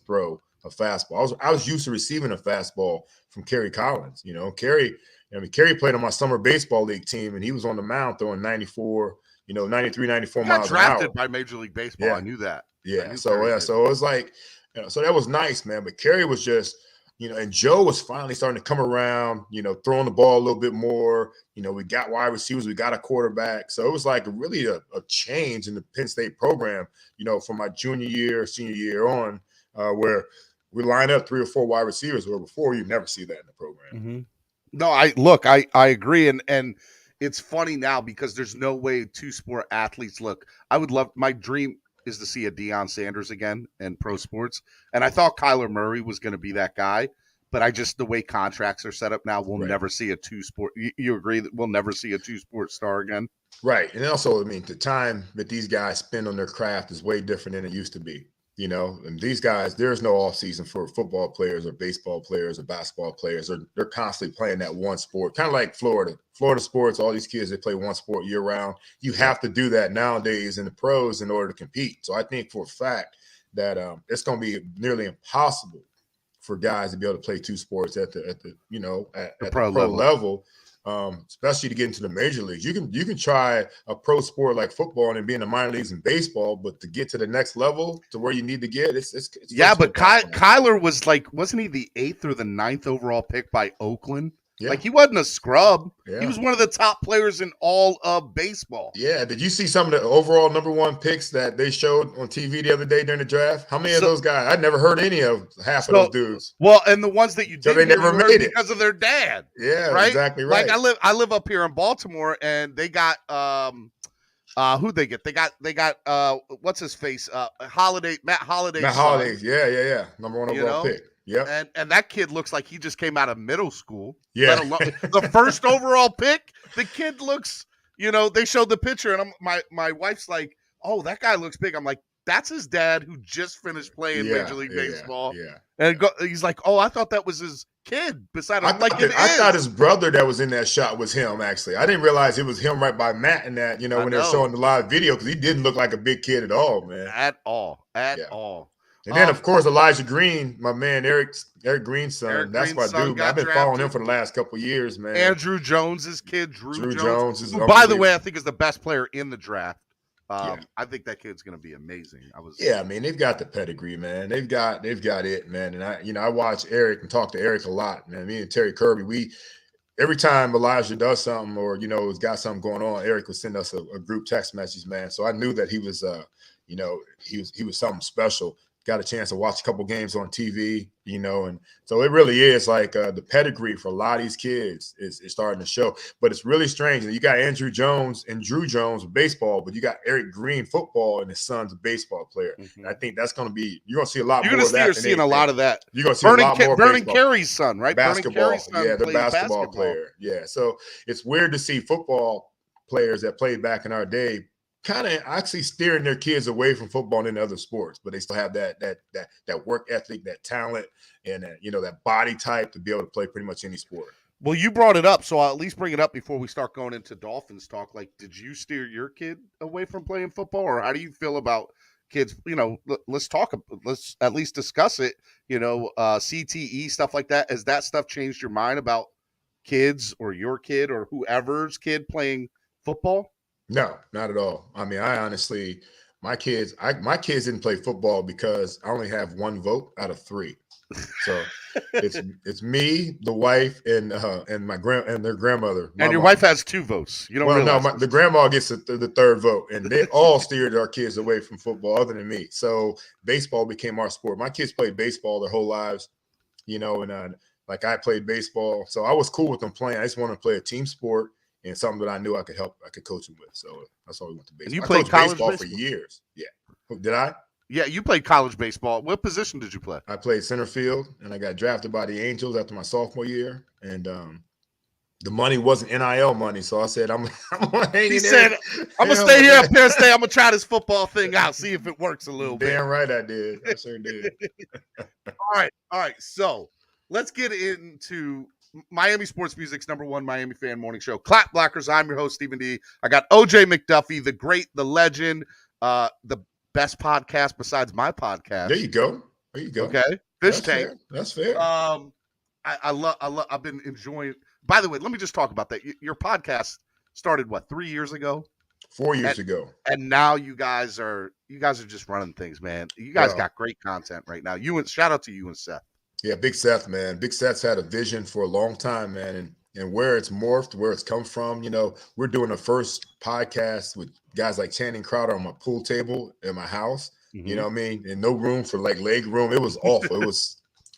throw a fastball. I was used to receiving a fastball from Kerry Collins. Kerry played on my summer baseball league team, and he was on the mound throwing 94, 93, 94 miles an hour. Drafted by Major League Baseball. Yeah. I knew that. Yeah. So it was like, so that was nice, man. But Kerry was just, and Joe was finally starting to come around, throwing the ball a little bit more. We got wide receivers, we got a quarterback. So it was like really a change in the Penn State program, from my senior year on, where we line up 3 or 4 wide receivers, where before you never see that in the program. Mm-hmm. No, I agree. And it's funny now because there's no way 2-sport athletes look. My dream is to see a Deion Sanders again in pro sports. And I thought Kyler Murray was going to be that guy, but the way contracts are set up now, we'll never see a 2-sport. You agree that we'll never see a 2-sport star again? Right. And also, the time that these guys spend on their craft is way different than it used to be. And these guys, there's no off season for football players or baseball players or basketball players. They're constantly playing that one sport, kind of like Florida sports. All these kids, they play one sport year round. You have to do that nowadays in the pros in order to compete. So I think for a fact that it's going to be nearly impossible for guys to be able to play 2 sports at the pro level. Especially to get into the major leagues. You can try a pro sport like football and be in the minor leagues and baseball, but to get to the next level to where you need to get, it's yeah. But Kyler was wasn't he the 8th or the 9th overall pick by Oakland? Yeah. He wasn't a scrub. Yeah. He was one of the top players in all of baseball. Yeah. Did you see some of the overall #1 picks that they showed on TV the other day during the draft? How many of those guys? I'd never heard any of half of those dudes. Well, and the ones that you did, they never made it because of their dad. Yeah, right? Exactly right. I live up here in Baltimore, and they got who'd they get? They got what's his face? Matt Holliday. Matt Holliday. Yeah. #1 overall pick. Yeah, and that kid looks like he just came out of middle school. Yeah, the first overall pick. The kid looks, they showed the picture, and my wife's like, "Oh, that guy looks big." I'm like, "That's his dad who just finished playing Major League Baseball." Yeah, and he's like, "Oh, I thought that was his kid." Beside him, I thought his brother that was in that shot was him. Actually, I didn't realize it was him right by Matt in that. When they were showing the live video, because he didn't look like a big kid at all, man. At all. And then, of course, Elijah Green, my man, Eric Green's son. That's my dude. I've been following him for the last couple of years, man. Andrew Jones's kid, Drew Jones, who, by the way, I think is the best player in the draft. I think that kid's going to be amazing. They've got the pedigree, man. They've got it, man. And I watch Eric and talk to Eric a lot, man. Me and Terry Kirby, every time Elijah does something or has got something going on, Eric would send us a group text message, man. So I knew that he was he was something special. Got a chance to watch a couple games on TV, and so it really is like the pedigree for a lot of these kids is starting to show. But it's really strange that you got Andrew Jones and Drew Jones with baseball, but you got Eric Green football, and his son's a baseball player. Mm-hmm. And I think that's going to be you're going to see a lot more of that. You're seeing a lot of that. You're going to see a lot more Vernon Carey's son, right? Basketball, the basketball player. Yeah, so it's weird to see football players that played back in our day kind of actually steering their kids away from football and other sports, but they still have that work ethic, that talent, and that body type to be able to play pretty much any sport. Well, you brought it up, so I'll at least bring it up before we start going into Dolphins talk. Like, did you steer your kid away from playing football, or how do you feel about kids? Let's at least discuss it. CTE, stuff like that. Has that stuff changed your mind about kids or your kid or whoever's kid playing football? No, not at all. I mean, I honestly, my kids didn't play football because I only have one vote out of 3. So it's me, the wife, and their grandmother. And your mom. wife has 2 votes. You don't realize the grandma gets the 3rd vote, and they all steered our kids away from football, other than me. So baseball became our sport. My kids played baseball their whole lives, and like I played baseball, so I was cool with them playing. I just wanted to play a team sport and something that I knew I could coach them with. So that's why we went to baseball. And you played college baseball for years. Yeah, did I? Yeah, you played college baseball. What position did you play? I played center field, and I got drafted by the Angels after my sophomore year. And the money wasn't NIL money, so I said, I'm going to hang in there. He said, I'm going to stay here at Penn State. I'm going to try this football thing out, see if it works a little bit. Damn right I did. I sure did. All right. So let's get into Miami Sports Music's #1 Miami fan morning show. Clap Blockers. I'm your host, Stephen D. I got OJ McDuffie, the great, the legend, the best podcast besides my podcast. There you go. Okay. Fish Tank. Fair. That's fair. I've been enjoying. By the way, let me just talk about that. Your podcast started 3 years ago? 4 years ago. And now you guys are just running things, man. You guys got great content right now. Shout out to you and Seth. Yeah, Big Seth, man. Big Seth's had a vision for a long time, man. And where it's morphed, where it's come from, we're doing the first podcast with guys like Channing Crowder on my pool table in my house. Mm-hmm. You know what I mean? And no room for leg room. It was awful.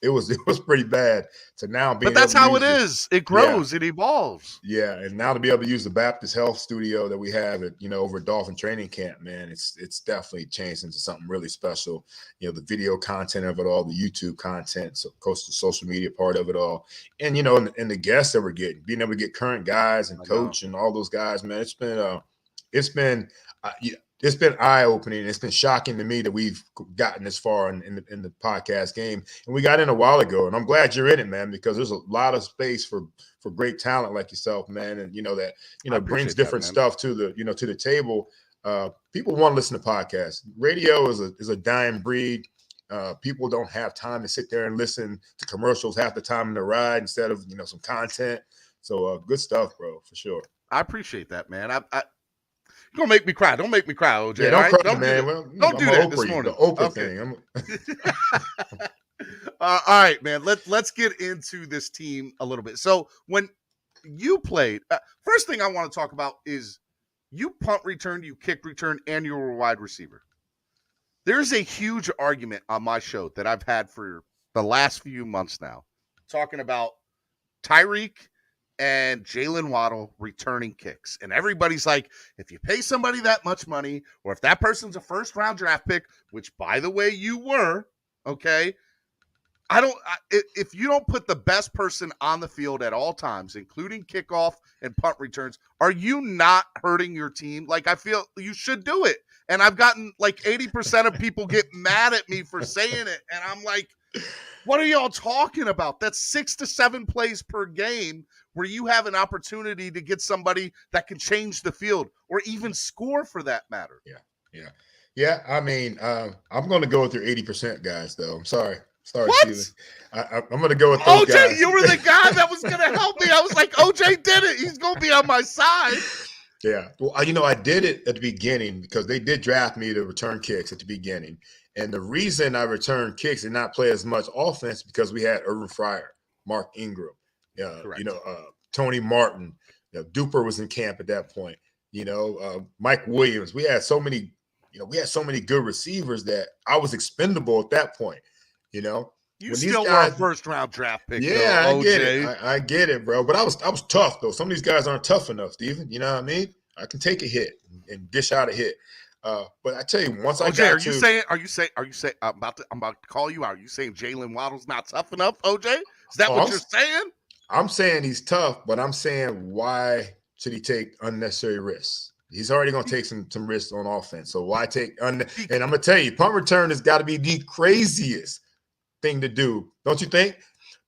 It was pretty bad. So now being, but that's how it is. It grows. Yeah. It evolves. Yeah, and now to be able to use the Baptist Health Studio that we have at over at Dolphin Training Camp, man, it's definitely changed into something really special. The video content of it all, the YouTube content, so of course the social media part of it all, and and the guests that we're getting, being able to get current guys and coach and all those guys, man, it's been eye-opening. It's been shocking to me that we've gotten this far in the podcast game. And we got in a while ago, and I'm glad you're in it, man, because there's a lot of space for great talent like yourself, man. And that brings different stuff to the to the table. People want to listen to podcasts. Radio is a dying breed. People don't have time to sit there and listen to commercials half the time in the ride instead of some content. So good stuff, bro, for sure. I appreciate that, man. You're gonna make me cry. Don't make me cry, OJ. Yeah, don't cry, man. Don't do that this morning. The Oprah thing. All right, man. Let's get into this team a little bit. So when you played, first thing I want to talk about is you punt returned, you kick return, and you were a wide receiver. There's a huge argument on my show that I've had for the last few months now, talking about Tyreek and Jalen Waddle returning kicks. And everybody's like, if you pay somebody that much money, or if that person's a first-round draft pick, which, by the way, you were, okay, if you don't put the best person on the field at all times, including kickoff and punt returns, are you not hurting your team? Like, I feel you should do it. And I've gotten, 80% of people get mad at me for saying it. And I'm like, what are y'all talking about? That's 6 to 7 plays per game where you have an opportunity to get somebody that can change the field or even score for that matter. Yeah. I mean, I'm going to go with your 80% guys, though. I'm sorry. What? Steven. I'm going to go with those OJ, guys. you were the guy that was going to help me. I was like, OJ did it. He's going to be on my side. Yeah. Well, I did it at the beginning because they did draft me to return kicks at the beginning. And the reason I returned kicks and not play as much offense because we had Urban Fryer, Mark Ingram, Tony Martin, Duper was in camp at that point. Mike Williams. We had so many good receivers that I was expendable at that point. You still were a first-round draft pick. Yeah, though, I get it. I get it, bro. But I was tough though. Some of these guys aren't tough enough, Steven. You know what I mean? I can take a hit and dish out a hit. But I tell you, once I got to, are you saying? I'm about to call you out. Are you saying Jalen Waddle's not tough enough, OJ? Is that what you're saying? I'm saying he's tough, but I'm saying why should he take unnecessary risks? He's already going to take some risks on offense. So why take? And I'm going to tell you, punt return has got to be the craziest thing to do, don't you think?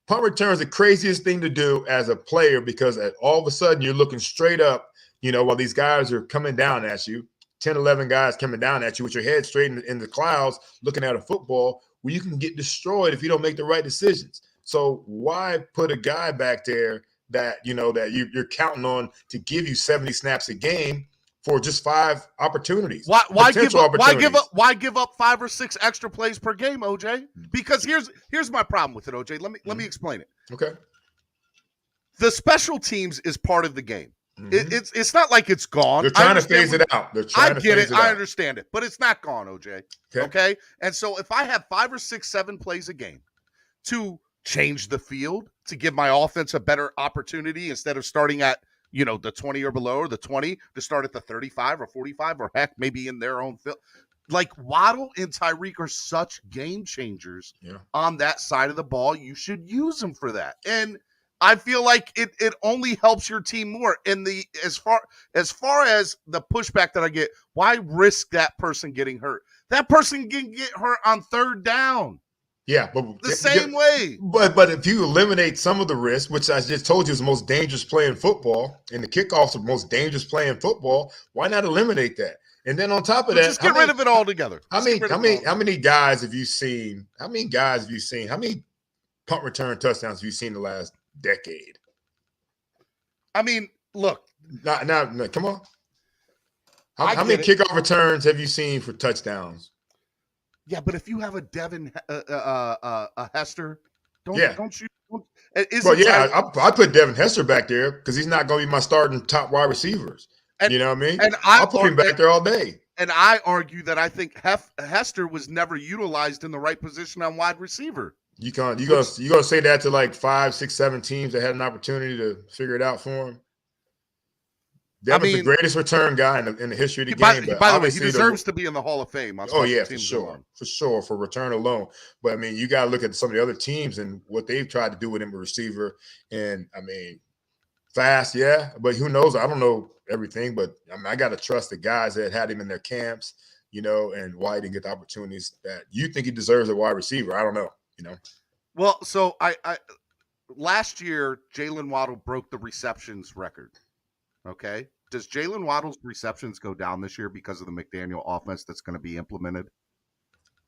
Punt return is the craziest thing to do as a player because all of a sudden you're looking straight up, while these guys are coming down at you, 10, 11 guys coming down at you with your head straight in the clouds looking at a football where you can get destroyed if you don't make the right decisions. So why put a guy back there that, that you're counting on to give you 70 snaps a game for just 5 opportunities? Why give up 5 or 6 extra plays per game, OJ? Because here's my problem with it, OJ. Let me explain it. Okay. The special teams is part of the game. It's not like it's gone. They're trying to phase it out. I get it. I understand it, but it's not gone, OJ. Okay. And so if I have 5 or 6, 7 plays a game to change the field, to give my offense a better opportunity instead of starting at the 20 or below, or the 20, to start at the 35 or 45, or heck, maybe in their own field. Like Waddle and Tyreek are such game changers on that side of the ball. You should use them for that. And I feel like it only helps your team more. And as far as the pushback that I get, why risk that person getting hurt? That person can get hurt on 3rd down. Yeah, but the same way. But if you eliminate some of the risk, which I just told you is the most dangerous play in football, and the kickoffs are the most dangerous play in football, why not eliminate that? And then on top of that, just get rid of it altogether. How many guys have you seen? How many punt return touchdowns have you seen in the last decade? I mean, look. Now, come on. How many kickoff returns have you seen for touchdowns? Yeah, but if you have a Devin a Hester, don't you? I put Devin Hester back there because he's not going to be my starting top wide receivers. You know what I mean? And I'll put him back there all day. And I argue that I think Hester was never utilized in the right position on wide receiver. You gonna say that to like 5, 6, 7 teams that had an opportunity to figure it out for him? Devin's the greatest return guy in the history of the game. By the way, he deserves to be in the Hall of Fame. For sure, for return alone. But I mean, you got to look at some of the other teams and what they've tried to do with him, a receiver. And I mean, fast, yeah, but who knows? I don't know everything, but I mean, I got to trust the guys that had him in their camps, and why he didn't get the opportunities that you think he deserves a wide receiver. I don't know, Well, so I last year Jalen Waddle broke the receptions record. Okay. Does Jalen Waddle's receptions go down this year because of the McDaniel offense that's going to be implemented?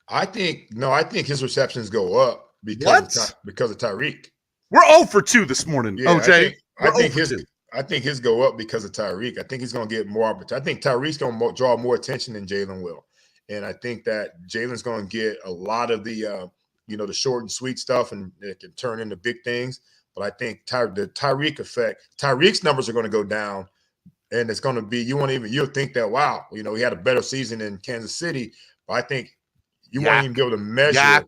I think his receptions go up because of Tyreek. We're 0 for 2 this morning, OJ. I think his go up because of Tyreek. I think he's going to get more opportunity. I think Tyreek's going to draw more attention than Jalen will. And I think that Jalen's going to get a lot of the the short and sweet stuff, and it can turn into big things. But I think the Tyreek effect, Tyreek's numbers are going to go down. And it's going to be, you'll think that, wow, he had a better season in Kansas City. But I think you won't even be able to measure.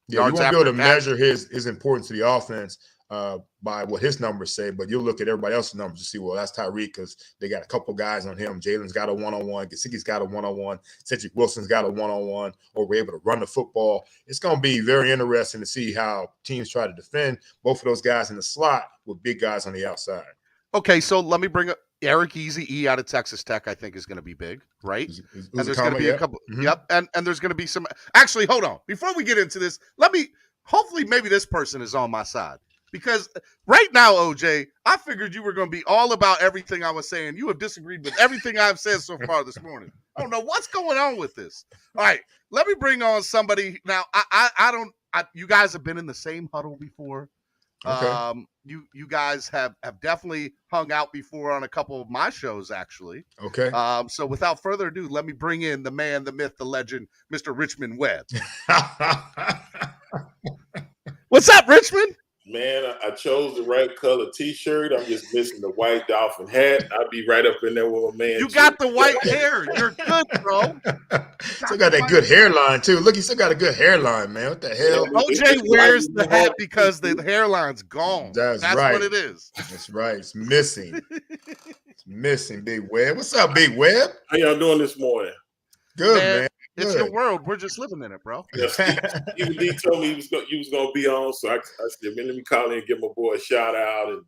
You won't be able to measure his importance to the offense by what his numbers say. But you'll look at everybody else's numbers to see, well, that's Tyreek because they got a couple guys on him. Jalen's got a one-on-one. Gesicki's got a one-on-one. Cedric Wilson's got a one-on-one. Or we're able to run the football. It's going to be very interesting to see how teams try to defend both of those guys in the slot with big guys on the outside. Okay, so let me bring up Eric Easy out of Texas Tech. I think is going to be big, right? And there's going to be a couple. Mm-hmm. Yep, and there's going to be some. Actually, hold on. Before we get into this, hopefully maybe this person is on my side, because right now, OJ, I figured you were going to be all about everything I was saying. You have disagreed with everything I've said so far this morning. I don't know what's going on with this. All right, let me bring on somebody now. You guys have been in the same huddle before. Okay. You guys have definitely hung out before on a couple of my shows, actually. Okay. So without further ado, let me bring in the man, the myth, the legend, Mr. Richmond Webb. What's up, Richmond? Man, I chose the right color T-shirt. I'm just missing the white Dolphin hat. I'll be right up in there with my man. You got the white hair. You're good, bro. Still got that good hairline, too. Look, you still got a good hairline, man. What the hell? OJ wears the hat because the hairline's gone. That's right. What it is. That's right. It's missing. It's missing, Big Webb. What's up, Big Webb? How y'all doing this morning? Good, man. It's your world. We're just living in it, bro. Even D told me you was gonna be on, so I said, man, let me call in and give my boy a shout out and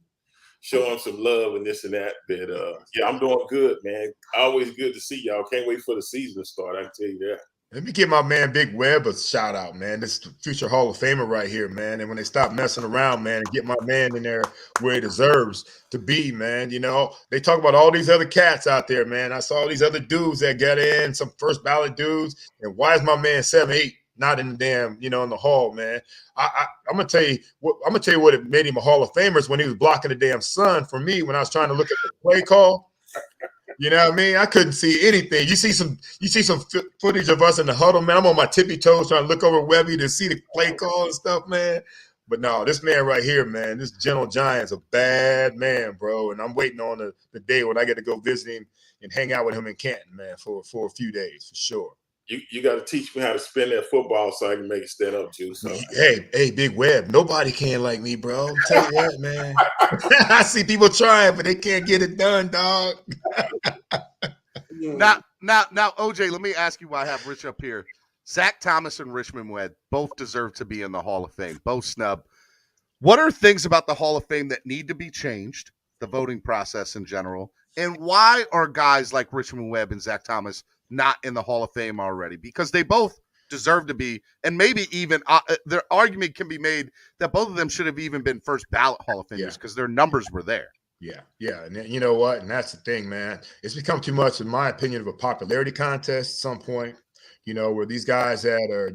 show him some love and this and that. But yeah, I'm doing good, man. Always good to see y'all. Can't wait for the season to start. I can tell you that. Let me give my man Big Webb a shout out, man. This is future Hall of Famer right here, man. And when they stop messing around, man, and get my man in there where he deserves to be, man. You know, they talk about all these other cats out there, man. I saw these other dudes that got in, some first ballot dudes. And why is my man 7'8" not in the damn, in the hall, man? I'm gonna tell you what it made him a Hall of Famer is when he was blocking the damn sun for me when I was trying to look at the play call. You know what I mean? I couldn't see anything. You see some footage of us in the huddle, man. I'm on my tippy toes trying to look over Webby to see the play call and stuff, man. But no, this man right here, man, this gentle giant's a bad man, bro. And I'm waiting on the day when I get to go visit him and hang out with him in Canton, man, for a few days, for sure. You got to teach me how to spin that football so I can make it stand up, Juice. So. Hey, Big Webb, nobody can like me, bro. I'll tell you what, man. I see people trying, but they can't get it done, dog. Now, OJ, let me ask you why I have Rich up here. Zach Thomas and Richmond Webb both deserve to be in the Hall of Fame, both snub. What are things about the Hall of Fame that need to be changed, the voting process in general, and why are guys like Richmond Webb and Zach Thomas not in the Hall of Fame already? Because they both deserve to be, and maybe even their argument can be made that both of them should have even been first ballot Hall of Famers because their numbers were there. Yeah. And you know what? And that's the thing, man. It's become too much, in my opinion, of a popularity contest at some point, where these guys that are,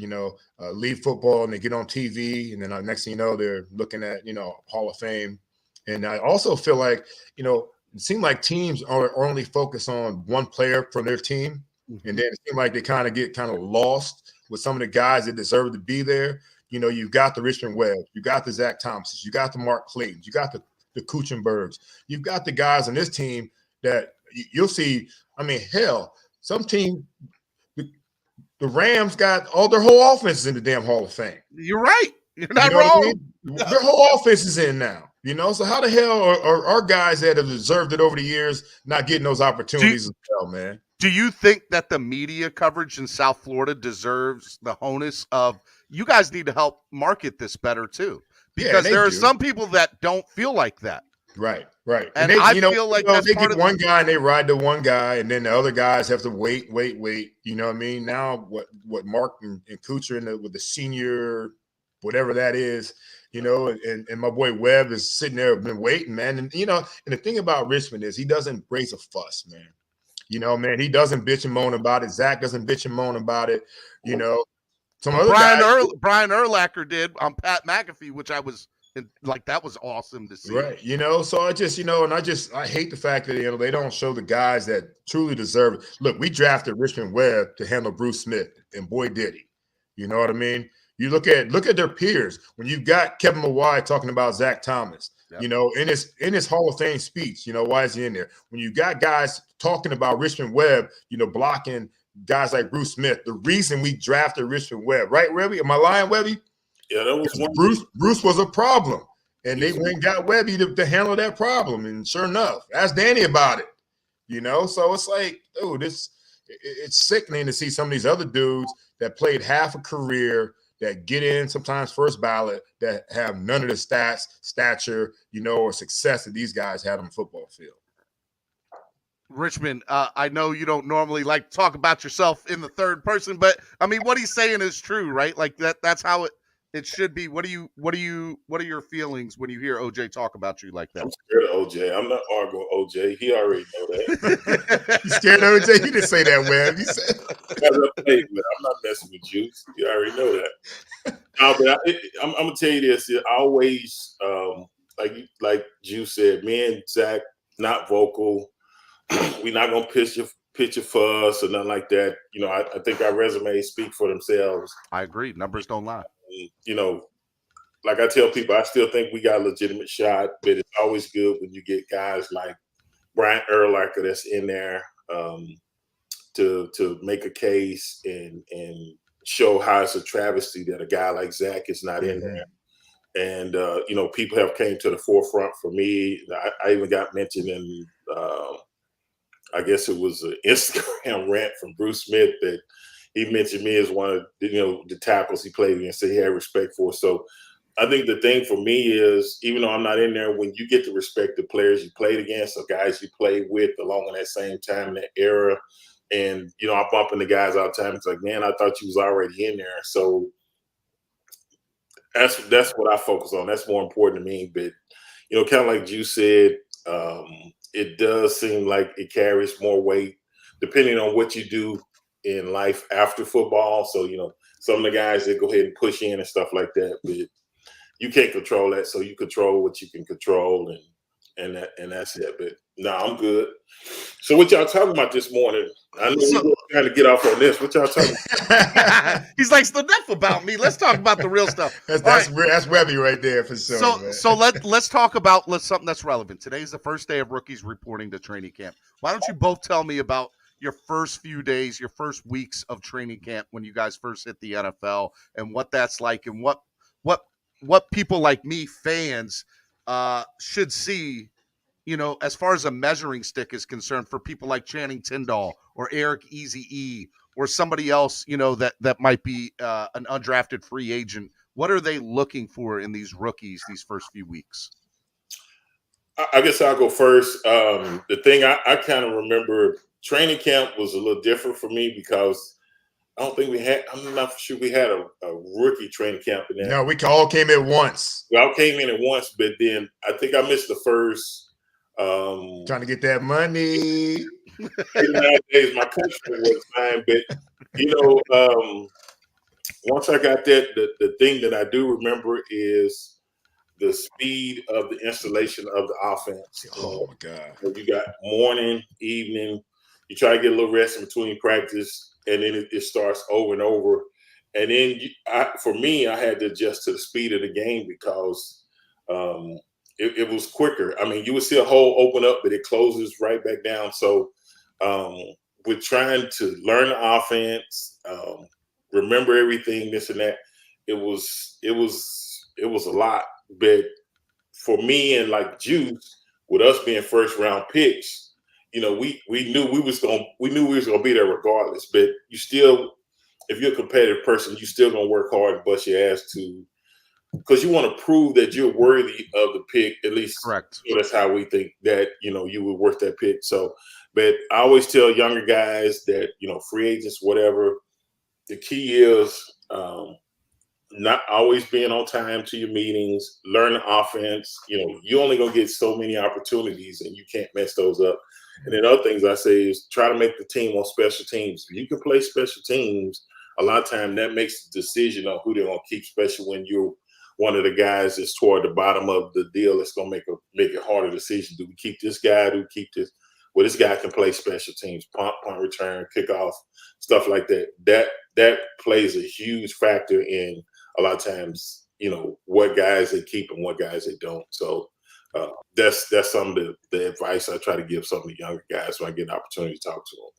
leave football and they get on TV, and then next thing you know, they're looking at, Hall of Fame. And I also feel like, it seems like teams are only focused on one player from their team. And then it seems like they get lost with some of the guys that deserve to be there. You've got the Richmond Webb, you got the Zach Thompsons, you got the Mark Claytons, you got the Kuchenbergs, you've got the guys on this team that you'll see. I mean, hell, some team, the Rams got all their whole offenses in the damn Hall of Fame. You're right. You're not wrong. I mean? Their whole offense is in now. So how the hell are our guys that have deserved it over the years not getting those opportunities as well, man? Do you think that the media coverage in South Florida deserves the onus of, you guys need to help market this better too? Because there are some people that don't feel like that. Right. And I feel like that's they part get of one guy and they ride to one guy, and then the other guys have to wait. You know what I mean? Now what Mark and Kucher with the senior, whatever that is, and my boy Webb is sitting there, been waiting, man. And and the thing about Richmond is he doesn't raise a fuss, man. Man, he doesn't bitch and moan about it. Zach doesn't bitch and moan about it. Some other Brian Urlacher did on Pat McAfee, which I was like, that was awesome to see. Right. So I just, I hate the fact that, they don't show the guys that truly deserve it. Look, we drafted Richmond Webb to handle Bruce Smith, and boy, did he. You know what I mean? You look at their peers. When you've got Kevin Mawai talking about Zach Thomas, yep. In his Hall of Fame speech, why is he in there? When you got guys talking about Richmond Webb, blocking guys like Bruce Smith, the reason we drafted Richmond Webb, right, Webby? Am I lying, Webby? Yeah, that was one. Bruce was a problem, and they went and got Webby to handle that problem. And sure enough, ask Danny about it. So it's like, dude, it's sickening to see some of these other dudes that played half a career, that get in sometimes first ballot, that have none of the stature, or success that these guys had on the football field. Richmond, I know you don't normally like to talk about yourself in the third person, but I mean, what he's saying is true, right? Like that's how it should be. What are your feelings when you hear OJ talk about you like that? I'm scared of OJ. I'm not arguing with OJ. He already know that. You scared of OJ? You didn't say that, Webb. You said I'm not messing with Juice. You already know that. No, but I'm gonna tell you this. I always like Juice said, me and Zach not vocal. We're not gonna pitch a fuss or nothing like that. I think our resumes speak for themselves. I agree. Numbers don't lie. Like I tell people, I still think we got a legitimate shot, but it's always good when you get guys like Brian Urlacher that's in there to make a case and show how it's a travesty that a guy like Zach is not in there. And people have came to the forefront for me. I even got mentioned in I guess it was an Instagram rant from Bruce Smith that he mentioned me as one of the tackles he played against that he had respect for. So I think the thing for me is, even though I'm not in there, when you get to respect the players you played against or guys you played with along in that same time, in that era, and, you know, I bump into guys all the time. It's like, man, I thought you was already in there. So that's what I focus on. That's more important to me. But, you know, kind of like you said, it does seem like it carries more weight depending on what you do in life after football. So, you know, some of the guys that go ahead and push in and stuff like that, but you can't control that. So you control what you can control, and that's it. But no, I'm good. So what y'all talking about this morning? I know we're trying to get off on this. What y'all talking about? He's like, "So enough about me. Let's talk about the real stuff." That's Webby right there for sure. So let's talk about something that's relevant. Today's the first day of rookies reporting to training camp. Why don't you both tell me about your first few days, your first weeks of training camp when you guys first hit the NFL, and what that's like, and what people like me, fans, should see, you know, as far as a measuring stick is concerned for people like Channing Tindall or Eric Eazy-E or somebody else, you know, that might be an undrafted free agent. What are they looking for in these rookies these first few weeks? I guess I'll go first. The thing I kind of remember, training camp was a little different for me because I don't think I'm not for sure we had a rookie training camp in there. No, we all came in once. We all came in at once, but then I think I missed the first. Trying to get that money. 89 days, my country was fine, but you know, once I got that, the thing that I do remember is the speed of the installation of the offense. Oh my God! You got morning, evening. You try to get a little rest in between practice, and then it starts over and over. And then for me, I had to adjust to the speed of the game because it was quicker. I mean, you would see a hole open up, but it closes right back down. So with trying to learn the offense, remember everything, this and that, it was a lot. But for me and like Juice, with us being first round picks, you know, we knew we was gonna be there regardless. But you still, if you're a competitive person, you still gonna work hard and bust your ass because you want to prove that you're worthy of the pick. At least, correct. So that's how we think that, you know, you were worth that pick. So, but I always tell younger guys that, you know, free agents, whatever, the key is not always being on time to your meetings, learn the offense. You know, you only gonna get so many opportunities, and you can't mess those up. And then other things I say is try to make the team on special teams. If you can play special teams, a lot of time that makes the decision on who they're gonna keep, especially when you're one of the guys that's toward the bottom of the deal. That's gonna make it harder decision. Do we keep this guy? Do we keep this? Well, this guy can play special teams, punt return, kickoff, stuff like that. That plays a huge factor in a lot of times, you know, what guys they keep and what guys they don't. So that's some of the advice I try to give some of the younger guys when I get an opportunity to talk to them.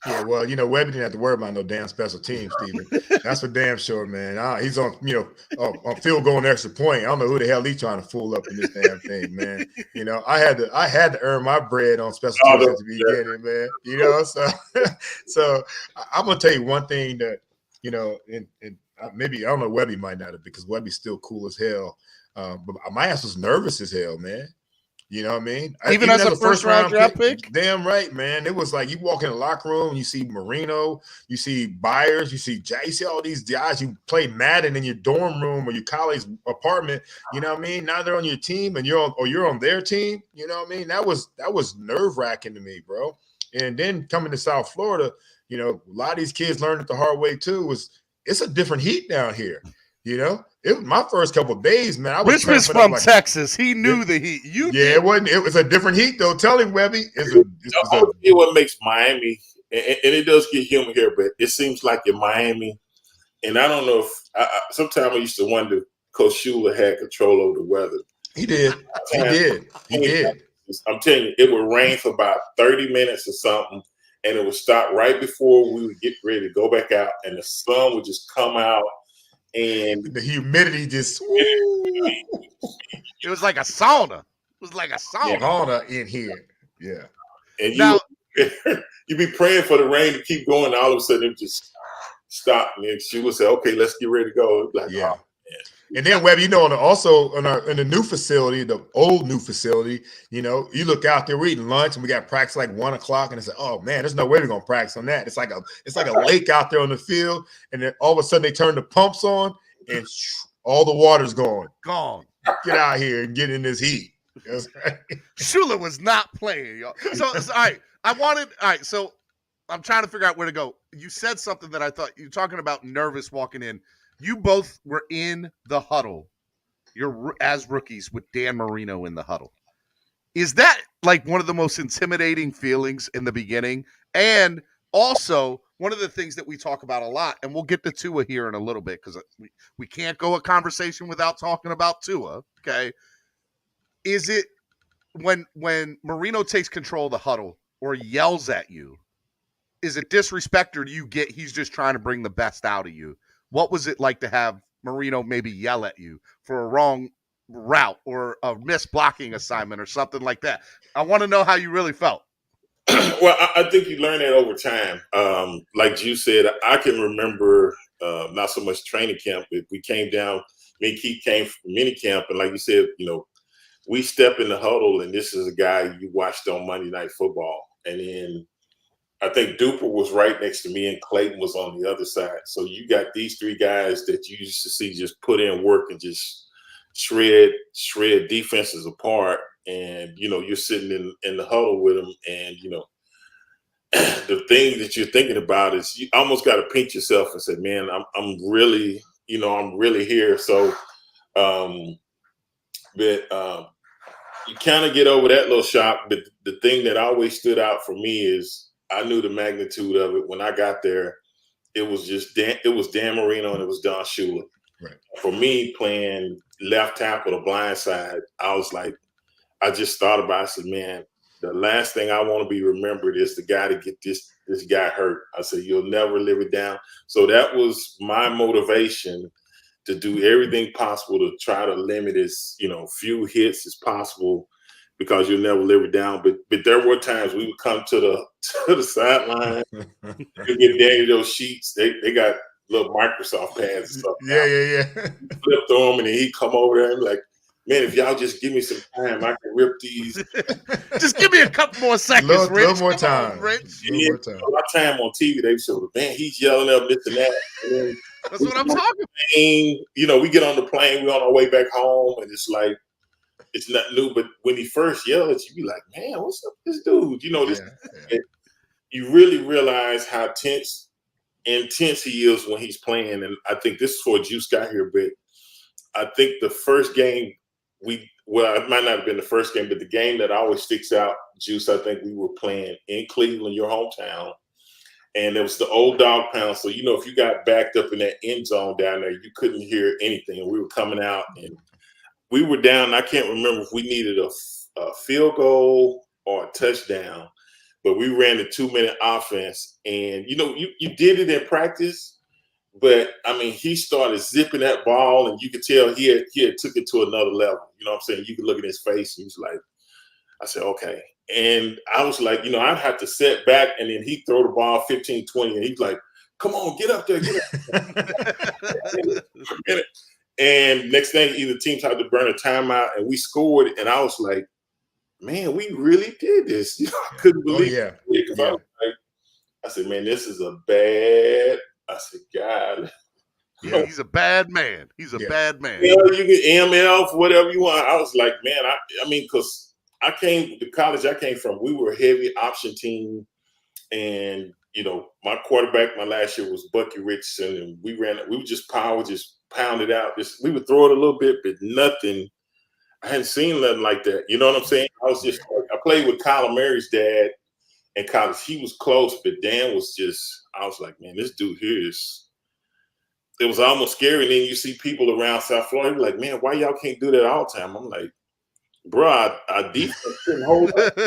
Yeah, well, you know, Webby didn't have to worry about no damn special teams, Steven. That's for damn sure, man. He's on, you know, on field goal and extra point. I don't know who the hell he's trying to fool up in this damn thing, man. You know, I had to earn my bread on special teams at the beginning, man. You know, so I'm gonna tell you one thing that, you know, and maybe I don't know, Webby might not have, because Webby's still cool as hell. But my ass was nervous as hell, man. You know what I mean? Even as a first round draft pick? Damn right, man. It was like you walk in the locker room and you see Marino, you see Byers, you see Jay, you see all these guys you play Madden in your dorm room or your college apartment. You know what I mean? Now they're on your team and you're on their team. You know what I mean? That was nerve-wracking to me, bro. And then coming to South Florida, you know, a lot of these kids learned it the hard way too. It's a different heat down here. You know, it was my first couple of days, man. Richmond's from Texas. He knew the heat. It wasn't. It was a different heat, though. Tell him, Webby. What makes Miami, and it does get humid here, but it seems like in Miami, and I don't know if sometimes I used to wonder, Coach Shula had control over the weather. He did. He did. I'm telling you, it would rain for about 30 minutes or something, and it would stop right before we would get ready to go back out, and the sun would just come out. And the humidity just it was like a sauna. It was like a sauna. Sauna in here. Yeah. And you'd be praying for the rain to keep going, and all of a sudden it just stopped. And she would say, okay, let's get ready to go. Like, yeah. Oh, And then Webb, you know, in the new facility, the old new facility, you know, you look out there, we're eating lunch and we got practice like 1 o'clock, and it's like, oh man, there's no way we're gonna practice on that. It's like a lake out there on the field, and then all of a sudden they turn the pumps on and all the water's gone. Get out here and get in this heat. Shula was not playing, y'all. So all right. So I'm trying to figure out where to go. You said something that I thought you were talking about nervous walking in. You both were in the huddle. You're as rookies with Dan Marino in the huddle. Is that like one of the most intimidating feelings in the beginning? And also one of the things that we talk about a lot, and we'll get to Tua here in a little bit because we can't go a conversation without talking about Tua. Okay. Is it when Marino takes control of the huddle or yells at you, is it disrespect, or do you get he's just trying to bring the best out of you? What was it like to have Marino maybe yell at you for a wrong route or a missed blocking assignment or something like that? I want to know how you really felt. Well, I think you learn that over time. Like you said, I can remember not so much training camp, but we came down, me and Keith came from mini camp, and like you said, you know, we step in the huddle, and this is a guy you watched on Monday Night Football. And then I think Duper was right next to me, and Clayton was on the other side. So you got these three guys that you used to see just put in work and just shred defenses apart. And, you know, you're sitting in the huddle with them, and, you know, the thing that you're thinking about is you almost got to pinch yourself and say, man, I'm really here. So, you kind of get over that little shock. But the thing that always stood out for me is I knew the magnitude of it when I got there. It was Dan Marino and it was Don Shula. Right. For me, playing left tackle, the blind side, I was like, I just thought about it. I said, man, the last thing I want to be remembered is the guy to get this guy hurt. I said, you'll never live it down. So that was my motivation to do everything possible to try to limit as, you know, few hits as possible, because you'll never live it down. But there were times we would come to the sideline, you get Danny those sheets. They got little Microsoft pads and stuff. Yeah. Flip through them, and then he'd come over there and be like, man, if y'all just give me some time, I can rip these. Just give me a couple more seconds, Rich. Little more time. My time on TV, they said, man, he's yelling up this and that. And that's what I'm talking about. You know, we get on the plane, we're on our way back home, and it's like, it's not new. But when he first yelled at you, you be like, man, what's up with this dude? You know, you really realize how intense he is when he's playing. And I think this is before Juice got here, but I think the first game it might not have been the first game, but the game that always sticks out, Juice, I think we were playing in Cleveland, your hometown. And it was the old dog pound. So, you know, if you got backed up in that end zone down there, you couldn't hear anything. And we were coming out and we were down. I can't remember if we needed a field goal or a touchdown, but we ran the 2-minute offense. And, you know, you did it in practice, but, I mean, he started zipping that ball, and you could tell he had took it to another level. You know what I'm saying? You could look at his face, and he was like, I said, okay. And I was like, you know, I'd have to set back, and then he'd throw the ball 15, 20, and he's like, come on, get up there, get up there. And next thing, either team tried to burn a timeout, and we scored, and I was like, man, we really did this. You know, I couldn't believe it. Yeah. I said, man, this is I said, God. Yeah, he's a bad man. He's a bad man. You know, you get ML, whatever you want. I was like, man, I mean, because the college I came from, we were a heavy option team. And, you know, my quarterback my last year was Bucky Richardson, and we would just pound it out. We would throw it a little bit, but nothing. I hadn't seen nothing like that. You know what I'm saying? I played with Kyler Murray's dad in college. He was close, but Dan was I was like, man, this dude here it was almost scary. And then you see people around South Florida like, man, why y'all can't do that all the time? I'm like, bro, our defense couldn't hold up.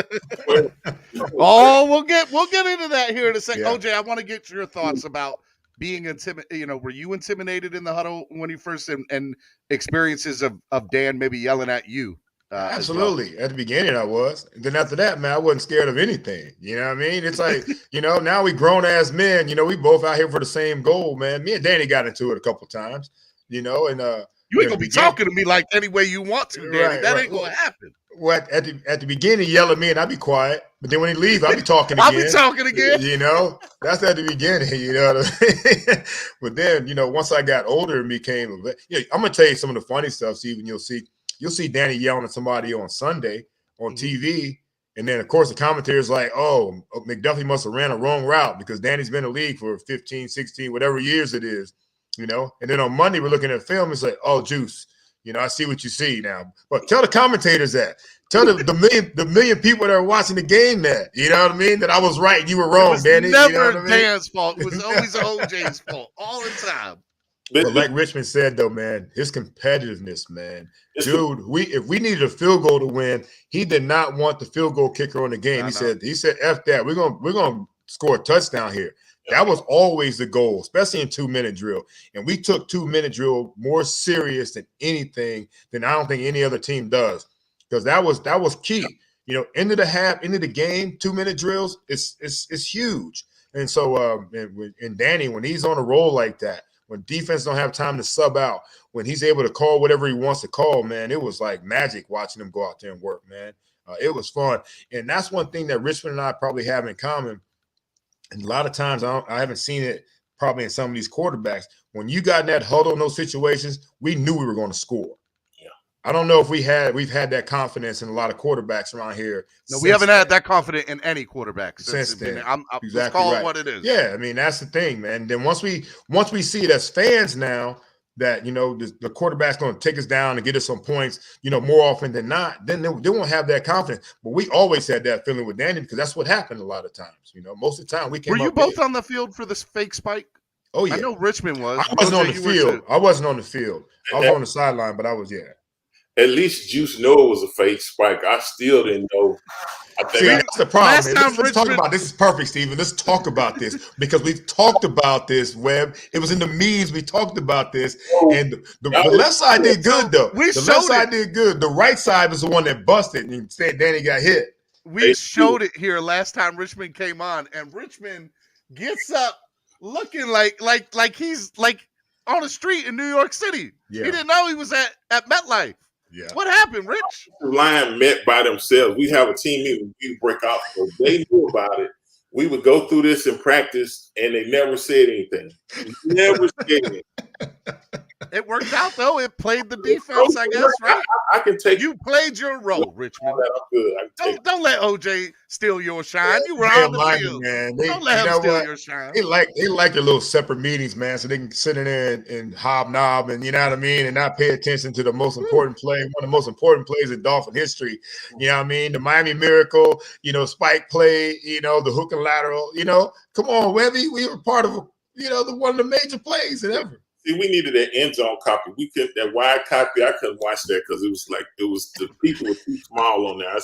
Oh, we'll get into that here in a second. Yeah. OJ, I want to get your thoughts about being intimidated. You know, were you intimidated in the huddle when you first and experiences of Dan maybe yelling at you? Absolutely. At the beginning, I was. And then after that, man, I wasn't scared of anything. You know what I mean? It's like, you know, now we grown ass men. You know, we both out here for the same goal, man. Me and Danny got into it a couple of times. you know, and you ain't gonna be talking to me like any way you want to, Danny. That ain't gonna happen. Well, at the beginning, he yell at me and I'd be quiet. But then when he leaves, I'll be talking again. I'll be talking again. You know, that's at the beginning, you know what I mean? But then, you know, once I got older and became I'm gonna tell you some of the funny stuff, Stephen. You'll see Danny yelling at somebody on Sunday on TV. And then, of course, the commentator's like, oh, McDuffie must have ran a wrong route because Danny's been in the league for 15, 16, whatever years it is, you know. And then on Monday, we're looking at film. It's like, oh, Juice, you know, I see what you see now. But tell the commentators that. Tell the million people that are watching the game that. You know what I mean? That I was right and you were wrong, Danny. Never you know what I mean? Dan's fault. It was always OJ's fault all the time. But like Richmond said, though, man, his competitiveness, man. Dude, if we needed a field goal to win, he did not want the field goal kicker on the game. He said, F that. We're gonna score a touchdown here. That was always the goal, especially in 2-minute drill. And we took 2-minute drill more serious than anything than I don't think any other team does. Because that was key. You know, end of the half, end of the game, 2-minute drills, it's huge. And so and Danny, when he's on a roll like that, when defense don't have time to sub out, when he's able to call whatever he wants to call, man, it was like magic watching him go out there and work, man. It was fun. And that's one thing that Richmond and I probably have in common. And a lot of times I haven't seen it probably in some of these quarterbacks. When you got in that huddle in those situations, we knew we were going to score. I don't know if we've had that confidence in a lot of quarterbacks around here. No, we haven't had that confidence in any quarterback since then. I'm exactly let's call right. it what it is. Yeah, I mean that's the thing, man. Then once we see it as fans now that you know the quarterback's going to take us down and get us some points, you know, more often than not, then they won't have that confidence. But we always had that feeling with Danny because that's what happened a lot of times. You know, most of the time we came. Were you both on the field for this fake spike? Oh yeah, I know Richmond was. I wasn't on the field. I wasn't on the field. I was on the sideline, but I was At least Juice knew it was a fake spike. I still didn't know. See, that's the problem. Let's talk about this. Is perfect, Stephen. Let's talk about this because we've talked about this, Webb. It was in the memes. We talked about this, and the left side did good though. The left side did good. The right side was the one that busted, and instead Danny got hit. We showed it here last time Richmond came on, and Richmond gets up looking like he's like on the street in New York City. Yeah. He didn't know he was at MetLife. Yeah. What happened, Rich? The line met by themselves. We have a team meeting. We break out. So they knew about it. We would go through this in practice, and they never said anything. Never said it. It worked out, though. It played the defense, I guess, right? I can take. You played your role, Richmond. I'm good. Don't let OJ steal your shine. You were on the field. Man. Don't let him steal your shine. They like their little separate meetings, man, so they can sit in there and hobnob and, you know what I mean, and not pay attention to the most important play, one of the most important plays in Dolphin history. You know what I mean? The Miami Miracle, you know, spike play, you know, the hook and lateral, you know. Come on, Webby. We were part of, you know, one of the major plays ever. See, we needed an end zone copy. We couldn't that wide copy. I couldn't watch that because it was the people were too small on there.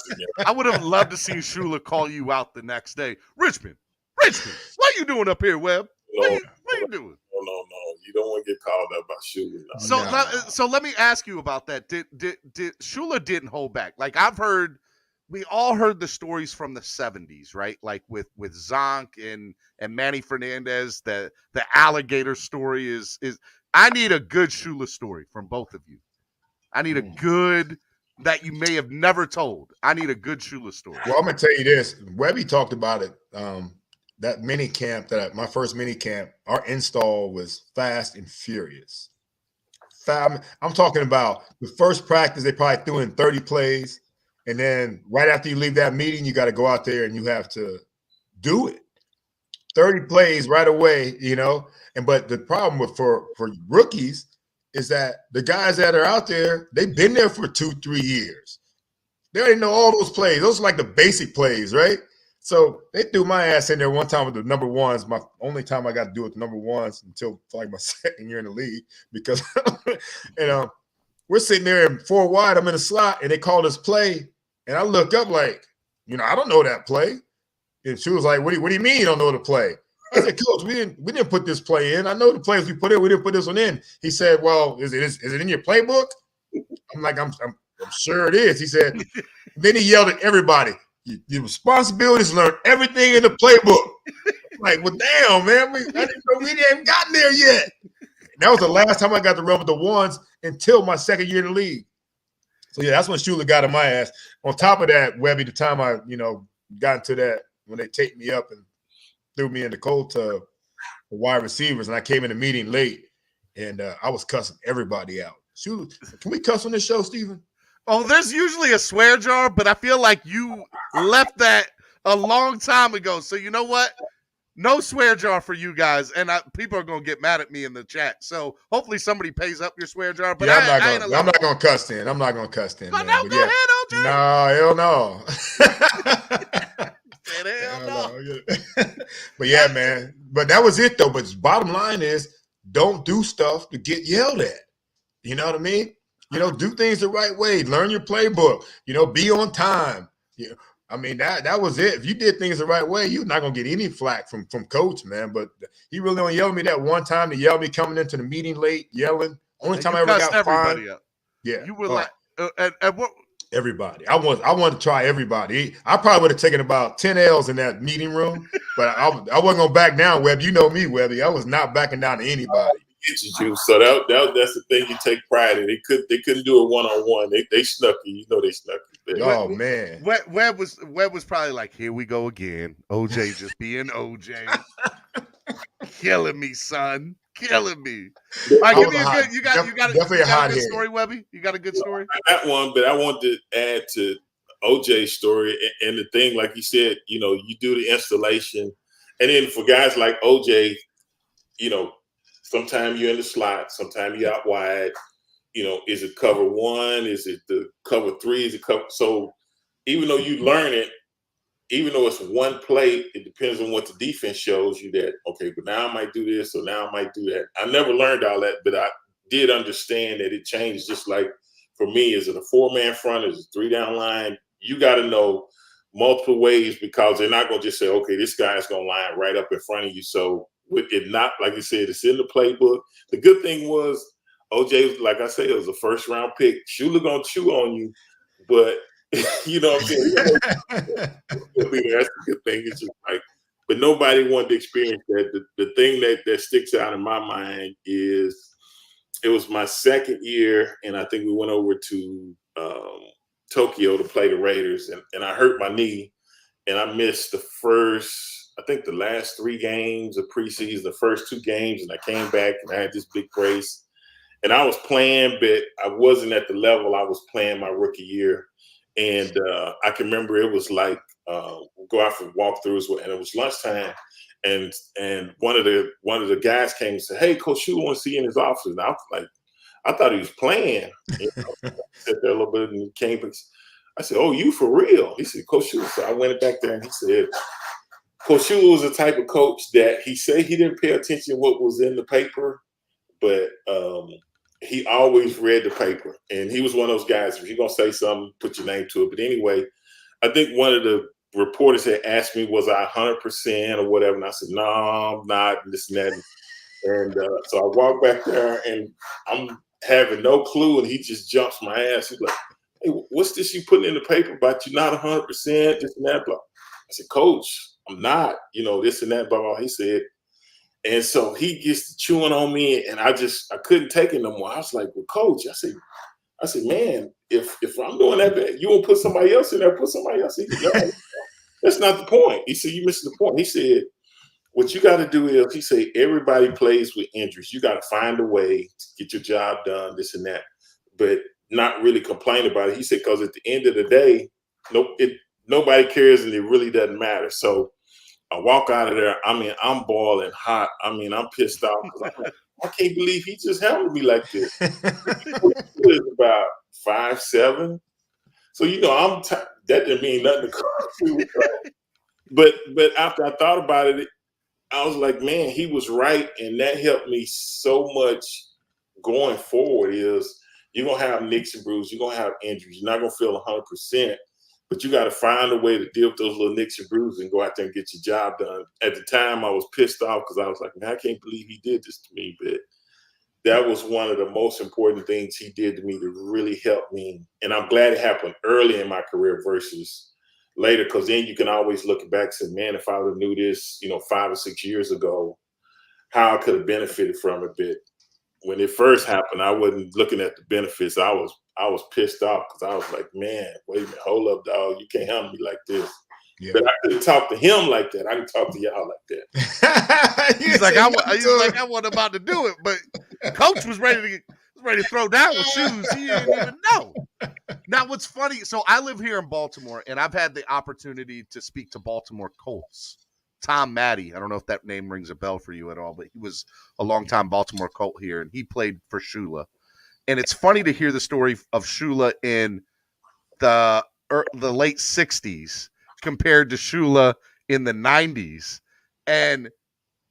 I would have loved to see Shula call you out the next day. Richmond, what you doing up here, Webb? What you doing? No. You don't want to get called up by Shula. So let me ask you about that. Did Shula didn't hold back? Like we all heard the stories from the 70s, right? Like with Zonk and Manny Fernandez, the alligator story is I need a good Shula story from both of you. I need a good that you may have never told. I need a good Shula story. Well, I'm gonna tell you this. Webby talked about it. That mini camp, my first mini camp, our install was fast and furious. I'm talking about the first practice, they probably threw in 30 plays. And then right after you leave that meeting, you got to go out there and you have to do it. 30 plays right away, you know. But the problem for rookies is that the guys that are out there, they've been there for 2-3 years. They already know all those plays. Those are like the basic plays, right? So they threw my ass in there one time with the number ones. My only time I got to do it with the number ones until like my second year in the league because we're sitting there in 4 wide. I'm in a slot, and they call this play. And I look up like, you know, I don't know that play. And she was like, what do you mean you don't know the play? I said, Coach, we didn't put this play in. I know the plays we put in. We didn't put this one in. He said, well, is it in your playbook? I'm like, I'm sure it is. He said, then he yelled at everybody, your responsibility is to learn everything in the playbook. I'm like, well, damn, man, I didn't know we hadn't gotten there yet. that was the last time I got to run with the ones until my second year in the league. So yeah, that's when Shula got in my ass. On top of that, Webby, the time I, got into that when they taped me up and threw me in the cold tub for wide receivers, and I came in the meeting late, and I was cussing everybody out. Shula, can we cuss on this show, Steven? Oh, there's usually a swear jar, but I feel like you left that a long time ago. So you know what? No swear jar for you guys, and people are gonna get mad at me in the chat. So hopefully somebody pays up your swear jar. But yeah, I'm not gonna cuss then. I'm not gonna cuss then. Oh, man. no, But go ahead, OJ. No, hell no. Hell no. But yeah, man. But that was it though. But bottom line is, don't do stuff to get yelled at. You know what I mean? Do things the right way. Learn your playbook. Be on time. I mean, that was it. If you did things the right way, you're not gonna get any flack from coach, man. But he really only yelled at me that one time. He yelled at me coming into the meeting late, yelling. Only time I ever got fined. Up. Yeah, you were like, and what? Everybody. I wanted to try everybody. I probably would have taken about 10 L's in that meeting room, but I wasn't gonna back down, Webb. You know me, Webby. I was not backing down to anybody. So that's the thing you take pride in. They couldn't do it one-on-one. They snuck you. They snuck you. Oh man. Webb was probably like, here we go again. OJ just being OJ. Killing me, son. Killing me. All right, give me a good. You got a good story, Webby? You got a good story? I got one, but I want to add to OJ's story and the thing, like you said, you do the installation, and then for guys like OJ, sometimes you're in the slot, sometimes you're out wide. Is it cover one? Is it the cover three? Is it cover? So even though you learn it, even though it's one play, it depends on what the defense shows you that, okay, but now I might do this or now I might do that. I never learned all that, but I did understand that it changed. Just like for me, is it a 4-man front? Is it a 3-down line? You got to know multiple ways because they're not going to just say, okay, this guy's going to line right up in front of you. So with it not, like you said, it's in the playbook. The good thing was OJ, like I said, it was a first-round pick. Shula going to chew on you, but you know what I'm saying? That's the good thing. It's just like, but nobody wanted to experience that. The thing that sticks out in my mind is it was my second year, and I think we went over to Tokyo to play the Raiders, and I hurt my knee, and I missed the last 3 games of preseason, the first 2 games, and I came back and I had this big brace. And I was playing, but I wasn't at the level I was playing my rookie year. And I can remember it was like go out for walkthroughs, and it was lunchtime. And one of the guys came and said, "Hey, Coach Shula wants to see you in his office." And I was like, I thought he was playing. I sat there a little bit, and he came. I said, "Oh, you for real?" He said, "Coach Shula." So I went back there, and he said, Coach Shula was the type of coach that he said he didn't pay attention to what was in the paper, but he always read the paper. And he was one of those guys, if you're going to say something, put your name to it. But anyway, I think one of the reporters had asked me, was I 100% or whatever? And I said, no, I'm not, and this and that. And so I walk back there, and I'm having no clue, and he just jumps my ass. He's like, "Hey, what's this you putting in the paper about you not 100%, this and that, blah." I said, "Coach, I'm not, this and that, blah, blah." He said, and so he gets chewing on me, and I couldn't take it no more. I was like, "Well, Coach," I said, "Man, if I'm doing that bad, you won't put somebody else in there, put somebody else in there." No, that's not the point. He said, "You missed the point." He said, "What you got to do is," he said, "everybody plays with injuries. You got to find a way to get your job done, this and that, but not really complain about it." He said, "Because at the end of the day, nobody cares, and it really doesn't matter." So I walk out of there. I mean, I'm boiling hot. I mean, I'm pissed off because I'm like, I can't believe he just handled me like this. He was about 5'7". So that didn't mean nothing to But after I thought about it, I was like, man, he was right, and that helped me so much going forward. Is you're gonna have nicks and bruises, you're gonna have injuries, you're not gonna feel 100%, but you got to find a way to deal with those little nicks and bruises and go out there and get your job done. At the time, I was pissed off because I was like, man, I can't believe he did this to me, but that was one of the most important things he did to me to really help me, and I'm glad it happened early in my career versus later, because then you can always look back and say, man, if I would have knew this, 5 or 6 years ago, how I could have benefited from it. But when it first happened, I wasn't looking at the benefits. I was pissed off because I was like, man, wait a minute, hold up, dog. You can't handle me like this. Yeah. But I couldn't talk to him like that. I can talk to y'all like that. He's like, I wasn't about to do it, but coach was ready to throw down with shoes. He didn't even know. Now, what's funny, so I live here in Baltimore, and I've had the opportunity to speak to Baltimore Colts. Tom Maddie, I don't know if that name rings a bell for you at all, but he was a longtime Baltimore Colt here, and he played for Shula. And it's funny to hear the story of Shula in the late 60s compared to Shula in the 90s, and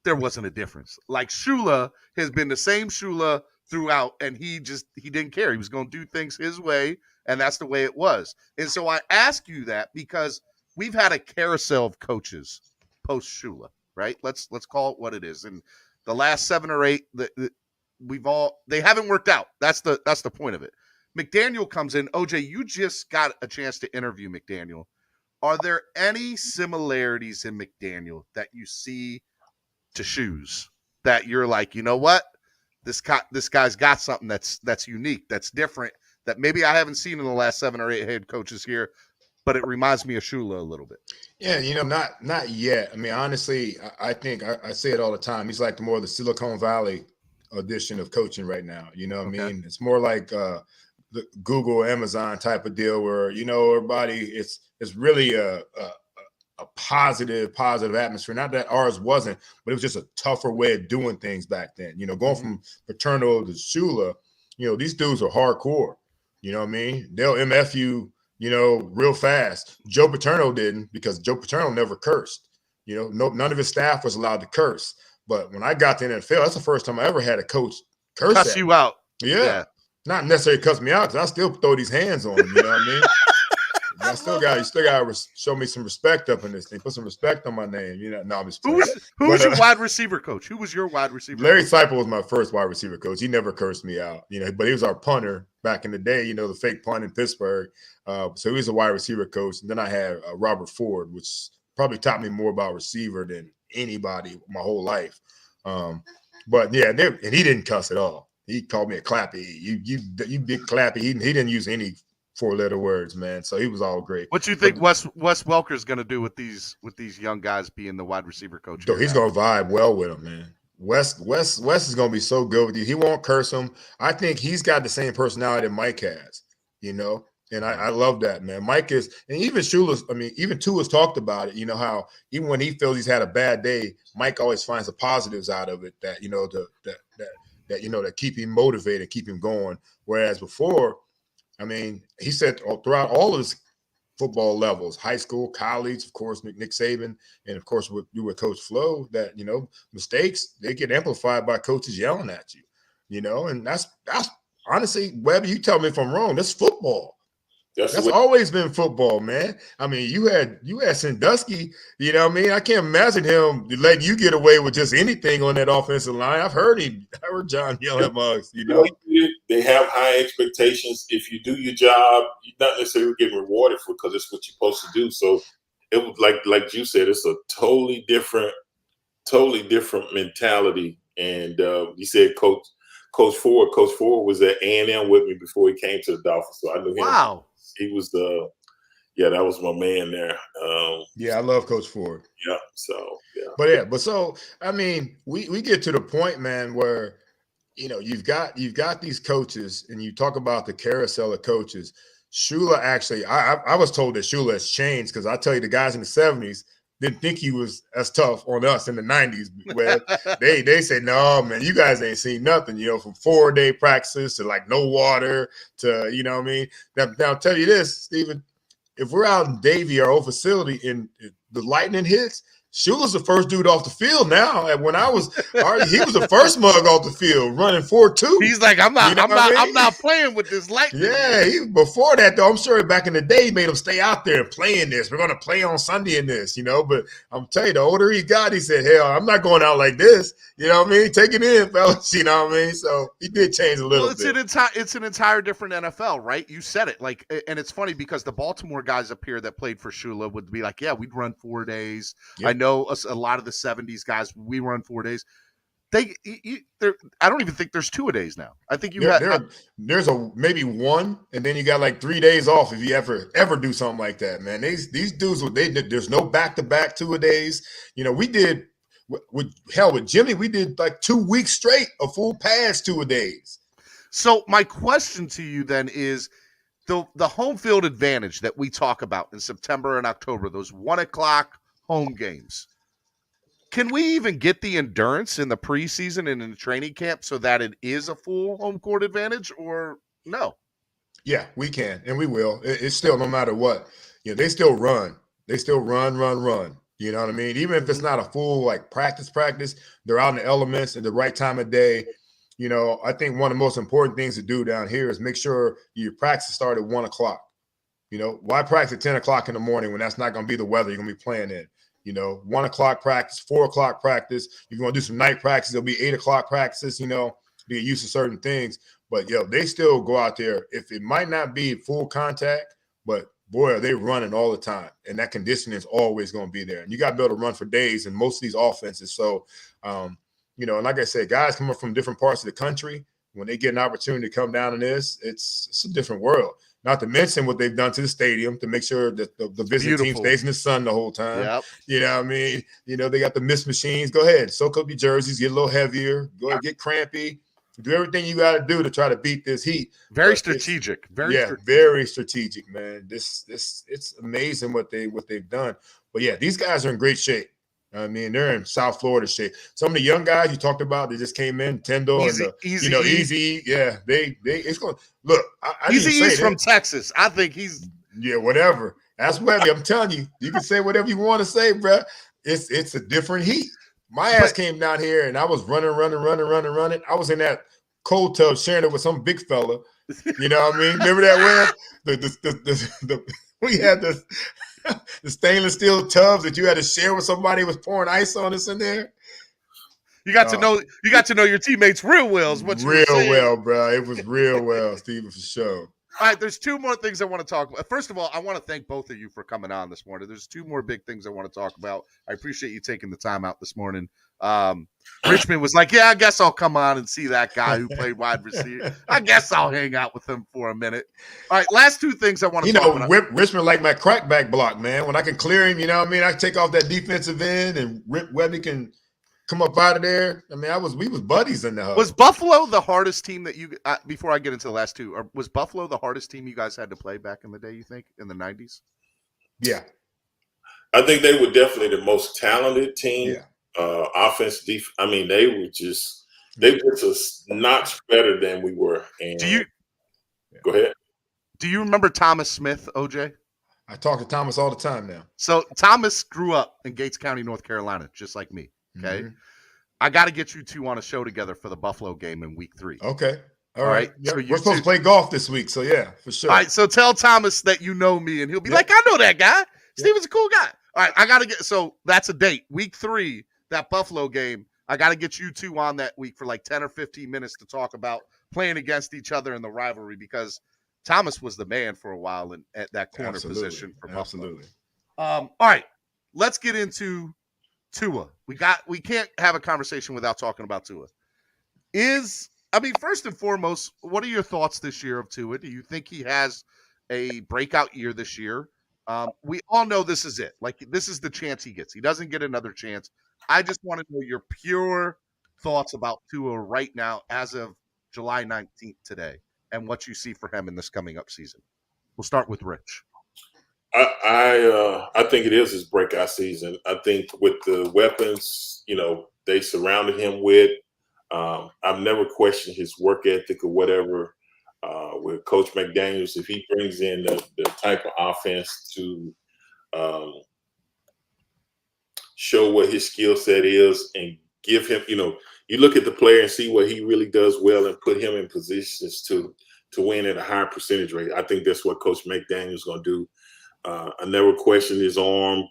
there wasn't a difference. Like, Shula has been the same Shula throughout, and he didn't care. He was going to do things his way, and that's the way it was. And so I ask you that because we've had a carousel of coaches post Shula, right? Let's call it what it is. And the last 7 or 8, they haven't worked out. That's the point of it. McDaniel comes in. OJ, you just got a chance to interview McDaniel. Are there any similarities in McDaniel that you see to Shoes that you're like, you know what? This guy's got something that's unique, that's different, that maybe I haven't seen in the last 7 or 8 head coaches here, but it reminds me of Shula a little bit. Yeah, not yet. I mean, honestly, I think I say it all the time. He's like the Silicon Valley edition of coaching right now. You know what I mean? It's more like the Google, Amazon type of deal where, everybody, it's really a positive atmosphere. Not that ours wasn't, but it was just a tougher way of doing things back then. Going from Paterno to Shula, these dudes are hardcore. You know what I mean? They'll MF you, real fast. Joe Paterno didn't, because Joe Paterno never cursed. None of his staff was allowed to curse. But when I got to the NFL, that's the first time I ever had a coach curse you out. Yeah. Not necessarily cuss me out, because I still throw these hands on him. You know what I mean? You still got to show me some respect up in this thing. Put some respect on my name. No, I'm just playing. Who's your wide receiver coach? Who was your wide receiver Larry coach? Seipel was my first wide receiver coach. He never cursed me out, but he was our punter back in the day, the fake punt in Pittsburgh. So he was a wide receiver coach. And then I had Robert Ford, which probably taught me more about receiver than anybody my whole life. But yeah, and he didn't cuss at all. He called me a clappy. You big clappy. He didn't use any 4-letter words, man. So he was all great. What do you think Wes Welker's going to do with these young guys being the wide receiver coach? He's going to vibe well with them, man. Wes is going to be so good with you. He won't curse him. I think he's got the same personality that Mike has, and I love that, man. Mike is, and even Shula's, even Tua's talked about it, how even when he feels he's had a bad day, Mike always finds the positives out of it that, that keep him motivated, keep him going. Whereas before, he said throughout all of his football levels, high school, college, of course, Nick Saban, and of course with Coach Flo, that, mistakes, they get amplified by coaches yelling at you, and that's honestly, Webb, you tell me if I'm wrong, that's football. That's always been football, man. You had Sandusky, I can't imagine him letting you get away with just anything on that offensive line. I heard John yell at Muggs, They have high expectations. If you do your job, you're not necessarily getting rewarded for it, because it's what you're supposed to do. So it was like you said, it's a totally different mentality. And you said Coach Ford was at A&M with me before he came to the Dolphins. So I knew him. Wow. He was that was my man there. I love Coach Ford. Yeah. So yeah. But so we get to the point, man, where you've got these coaches, and you talk about the carousel of coaches. Shula actually, I was told that Shula has changed, because I tell you, the guys in the 70s didn't think he was as tough on us in the 90s, where they said, no, man, you guys ain't seen nothing, from 4-day practices to like no water to, Now I'll tell you this, Stephen, if we're out in Davie, our old facility, and the lightning hits, Shula's the first dude off the field now. And when he was the first mug off the field, running 4.2. He's like, I'm not playing with this lightning. Yeah, before that though, I'm sure back in the day, he made him stay out there and play in this. We're gonna play on Sunday in this, But I'm telling you, the older he got, he said, "Hell, I'm not going out like this." Take it in, fellas. So he did change a little bit. It's an entire different NFL, right? You said it. And it's funny because the Baltimore guys up here that played for Shula would be like, "Yeah, we'd run 4 days." Yep. I know a lot of the 70s guys, we run 4 days. I don't even think there's 2-a-days now. I think there's maybe one, and then you got like 3 days off if you ever do something like that, man. These dudes, there's no back-to-back 2-a-days. We did with Jimmy, we did like 2 weeks straight of full pass 2-a-days. So my question to you then is the home field advantage that we talk about in September and October, those 1:00 home games. Can we even get the endurance in the preseason and in the training camp so that it is a full home court advantage, or no? Yeah, we can, and we will. It's still, no matter what, they still run. They still run. You know what I mean? Even if it's not a full like practice, they're out in the elements at the right time of day. I think one of the most important things to do down here is make sure your practice start at 1:00. Why practice at 10:00 in the morning when that's not going to be the weather you're going to be playing in? 1:00 practice, 4:00 practice. If you want to do some night practice, there'll be 8:00 practices, to get used to certain things. But, they still go out there. If it might not be full contact, but, boy, are they running all the time. And that conditioning is always going to be there. And you got to be able to run for days in most of these offenses. So, and like I said, guys coming from different parts of the country, when they get an opportunity to come down in this, it's a different world. Not to mention what they've done to the stadium to make sure that the visiting team stays in the sun the whole time. Yep. You know what I mean? They got the mist machines. Go ahead, soak up your jerseys, get a little heavier, go ahead, get crampy. Do everything you got to do to try to beat this heat. Very strategic. Very strategic, man. It's amazing what they've done. But yeah, these guys are in great shape. I mean, they're in South Florida shape. Some of the young guys you talked about, they just came in, Tendo and Easy. Yeah, it's going to look. Easy's from Texas. I think he's whatever. That's Webby. I'm telling you, you can say whatever you want to say, bro. It's a different heat. My ass came down here and I was running. I was in that cold tub sharing it with some big fella. You know what I mean? Remember that, Web? We had the stainless steel tubs that you had to share with somebody who was pouring ice on us in there. You got to know your teammates real well. Is what you were saying. Real well, bro. It was real well, Steven, for sure. All right, there's 2 more things I want to talk about. First of all, I want to thank both of you for coming on this morning. There's 2 more big things I want to talk about. I appreciate you taking the time out this morning. Richmond was like, I guess I'll come on and see that guy who played wide receiver. I guess I'll hang out with him for a minute. All right, last 2 things I want to talk about. Richmond like my crackback block, man. When I can clear him, you know what I mean? I can take off that defensive end and Webby can come up out of there. I mean, we was buddies in the hub. Was Buffalo the hardest team that you before I get into the last 2, or was Buffalo the hardest team you guys had to play back in the day, you think, in the 90s? Yeah. I think they were definitely the most talented team. Yeah. Offense, defense. I mean, they were just a notch better than we were. And go ahead. Do you remember Thomas Smith, OJ? I talk to Thomas all the time now. So Thomas grew up in Gates County, North Carolina, just like me. Okay. Mm-hmm. I got to get you 2 on a show together for the Buffalo game in week 3. Okay. All right. Yep. So we're supposed to play golf this week. So yeah, for sure. All right. So tell Thomas that you know me and he'll be like, I know that guy. Steven's a cool guy. All right. I got to so that's a date. Week 3, that Buffalo game. I got to get you 2 on that week for like 10 or 15 minutes to talk about playing against each other in the rivalry, because Thomas was the man for a while at that corner position for Buffalo. Absolutely. All right. Let's get into Tua. We can't have a conversation without talking about Tua. First and foremost, what are your thoughts this year of Tua? Do you think he has a breakout year this year? We all know this is it. Like, this is the chance he gets. He doesn't get another chance. I just want to know your pure thoughts about Tua right now as of July 19th today and what you see for him in this coming up season. We'll start with Rich. I think it is his breakout season. I think with the weapons, they surrounded him with, I've never questioned his work ethic or whatever. With Coach McDaniels, if he brings in the type of offense to show what his skill set is and give him, you look at the player and see what he really does well and put him in positions to win at a higher percentage rate. I think that's what Coach McDaniels is going to do. I never questioned his arm.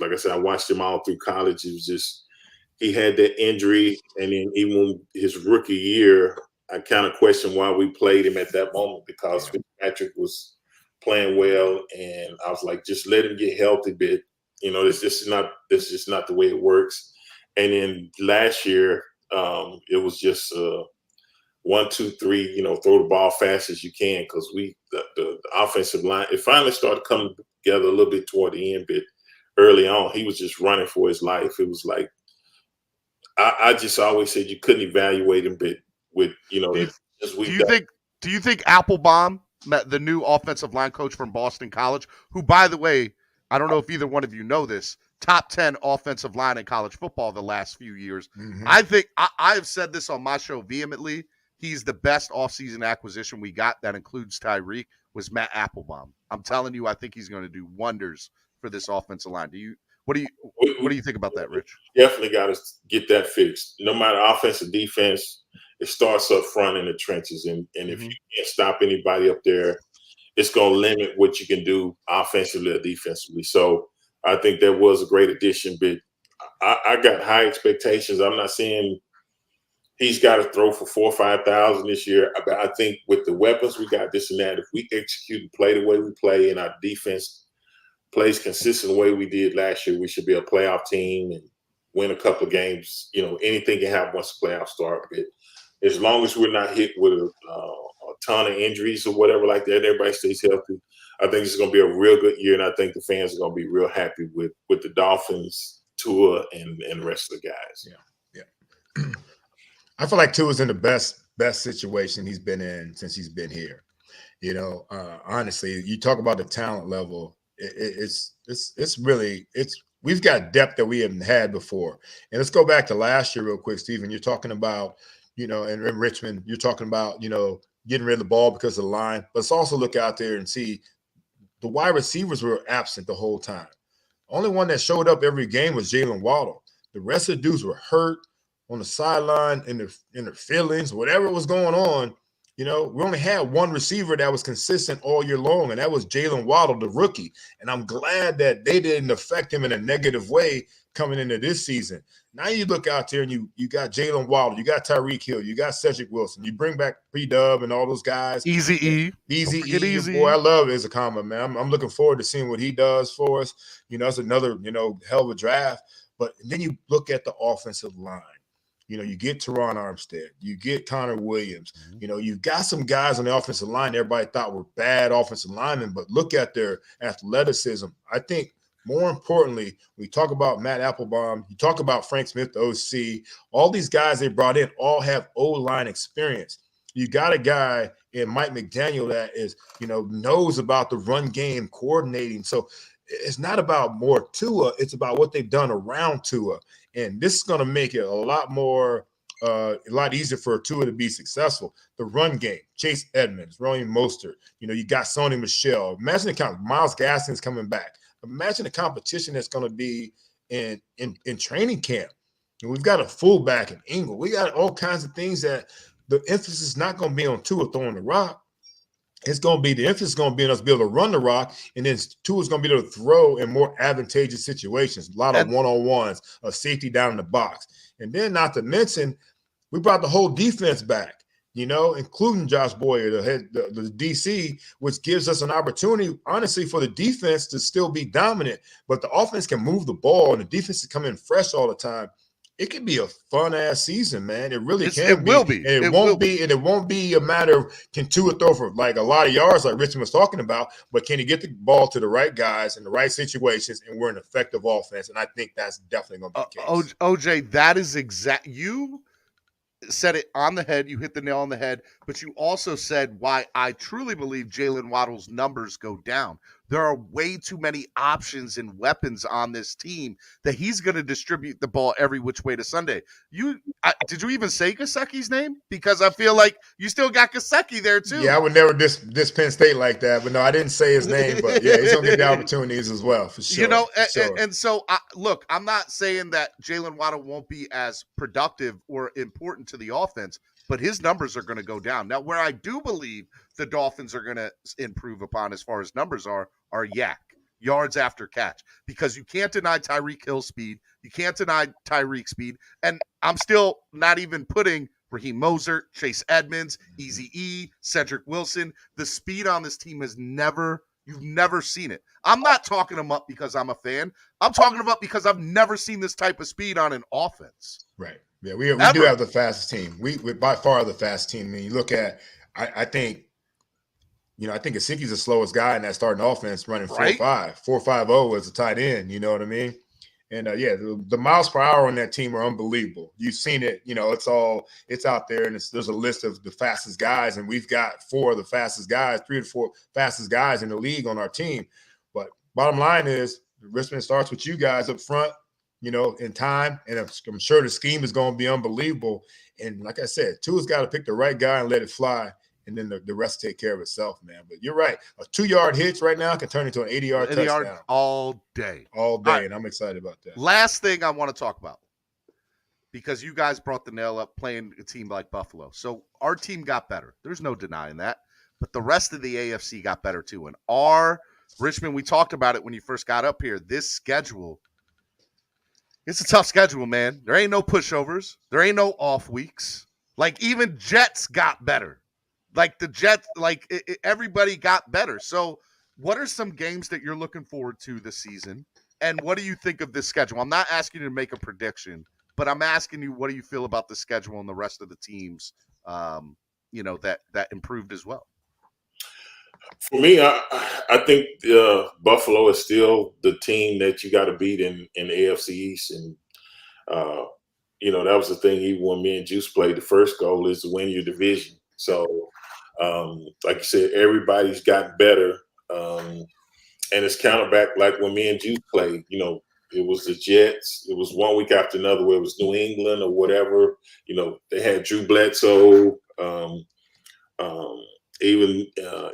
Like I said, I watched him all through college. It was just, he had that injury. And then even his rookie year, I kind of questioned why we played him at that moment, because Fitzpatrick was playing well. And I was like, just let him get healthy a bit. This is just not the way it works. And then last year, It was just 1, 2, 3. Throw the ball fast as you can because the offensive line. It finally started coming together a little bit toward the end, but early on he was just running for his life. It was like I just always said you couldn't evaluate him, but with Do you think Applebaum, the new offensive line coach from Boston College, who, by the way, I don't know if either one of you know this, top 10 offensive line in college football the last few years. Mhm. I think I have said this on my show vehemently. He's the best offseason acquisition we got. That includes Tyreek, was Matt Applebaum. I'm telling you, I think he's going to do wonders for this offensive line. What do you think about that, Rich? Definitely got to get that fixed. No matter offense or defense, it starts up front in the trenches, and if you can't stop anybody up there, it's going to limit what you can do offensively or defensively. So I think that was a great addition, but I got high expectations. I'm not saying he's got to throw for 4,000 or 5,000 this year, but I think with the weapons we got, this and that, if we execute and play the way we play and our defense plays consistent the way we did last year, we should be a playoff team and win a couple of games. Anything can happen once the playoffs start. But as long as we're not hit with a ton of injuries or whatever like that, everybody stays healthy, I think it's going to be a real good year, and I think the fans are going to be real happy with the Dolphins, Tua, and the rest of the guys. Yeah. I feel like Tua's in the best situation he's been in since he's been here. Honestly, you talk about the talent level. We've got depth that we haven't had before. And let's go back to last year real quick, Stephen. You're talking about, in Richmond, you're talking about, getting rid of the ball because of the line. But let's also look out there and see the wide receivers were absent the whole time. Only one that showed up every game was Jalen Waddle. The rest of the dudes were hurt on the sideline in their feelings, whatever was going on. We only had one receiver that was consistent all year long, and that was Jalen Waddle, the rookie. And I'm glad that they didn't affect him in a negative way coming into this season. Now you look out there and you got Jalen Waddle, you got Tyreek Hill, you got Cedric Wilson, you bring back P-Dub and all those guys. Easy Easy. Boy, I love IceCombat, man. I'm looking forward to seeing what he does for us. It's another, hell of a draft. But then you look at the offensive line. You get Teron Armstead, you get Connor Williams. You've got some guys on the offensive line everybody thought were bad offensive linemen, but look at their athleticism. I think more importantly, we talk about Matt Applebaum, you talk about Frank Smith, the OC, all these guys they brought in all have O-line experience. You got a guy in Mike McDaniel that is, knows about the run game, coordinating. So it's not about more Tua, it's about what they've done around Tua. And this is going to make it a lot easier for Tua to be successful. The run game, Chase Edmonds, Raheem Mostert, you got Sony Michel. Imagine Miles Gaskin's coming back. Imagine the competition that's going to be in training camp. And we've got a fullback in Ingle. We got all kinds of things that the emphasis is not going to be on Tua throwing the rock. It's going to be the emphasis is going to be on us being able to run the rock, and then Tua is going to be able to throw in more advantageous situations, a lot of one-on-ones, a safety down in the box. And then not to mention, we brought the whole defense back, including Josh Boyer, the DC, which gives us an opportunity, honestly, for the defense to still be dominant. But the offense can move the ball, and the defense can come in fresh all the time. It can be a fun-ass season, man. It really can. It will be. And it won't be a matter of can Tua throw for like a lot of yards like Richmond was talking about, but can he get the ball to the right guys in the right situations, and we're an effective offense. And I think that's definitely going to be the case. OJ, that is exact. You said it on the head. You hit the nail on the head, but you also said why I truly believe Jalen Waddle's numbers go down. There are way too many options and weapons on this team that he's going to distribute the ball every which way to Sunday. Did you even say Gesicki's name? Because I feel like you still got Gesicki there too. Yeah, I would never diss Penn State like that, but no, I didn't say his name. But yeah, he's going to get the opportunities as well for sure. And so look, I'm not saying that Jalen Waddle won't be as productive or important to the offense, but his numbers are going to go down. Now, where I do believe the Dolphins are going to improve upon as far as numbers are yards after catch, because you can't deny Tyreek Hill's speed. You can't deny Tyreek's speed. And I'm still not even putting Raheem Mostert, Chase Edmonds, Eazy-E, Cedric Wilson. The speed on this team you've never seen it. I'm not talking them up because I'm a fan. I'm talking about because I've never seen this type of speed on an offense. Right. Yeah, we do have the fastest team. We're by far the fastest team. I mean, you look at, I think Gesicki's the slowest guy in that starting offense, running 4.5. 4.50 as a tight end. You know what I mean? And the miles per hour on that team are unbelievable. You've seen it. You know, it's out there, and there's a list of the fastest guys, and we've got 4 of the fastest guys, 3 to 4 fastest guys in the league on our team. But bottom line is, Richmond starts with you guys up front, you know, in time, and I'm sure the scheme is going to be unbelievable. And like I said, Tua's got to pick the right guy and let it fly. And then the rest take care of itself, man. But you're right. A 2-yard hitch right now can turn into an 80-yard touchdown. All day. All day, and I'm excited about that. Last thing I want to talk about, because you guys brought the nail up playing a team like Buffalo. So our team got better. There's no denying that. But the rest of the AFC got better too. And our Richmond, we talked about it when you first got up here, this schedule, it's a tough schedule, man. There ain't no pushovers. There ain't no off weeks. Like, even Jets got better. Like, the Jets, everybody got better. So what are some games that you're looking forward to this season? And what do you think of this schedule? I'm not asking you to make a prediction, but I'm asking you, what do you feel about the schedule and the rest of the teams, that improved as well? For me, I think Buffalo is still the team that you got to beat in the AFC East. And, that was the thing, even when me and Juice played, the first goal is to win your division. So, like you said, everybody's gotten better. And it's counterback like when me and Juice played. You know, it was the Jets. It was one week after another where it was New England or whatever. You know, they had Drew Bledsoe.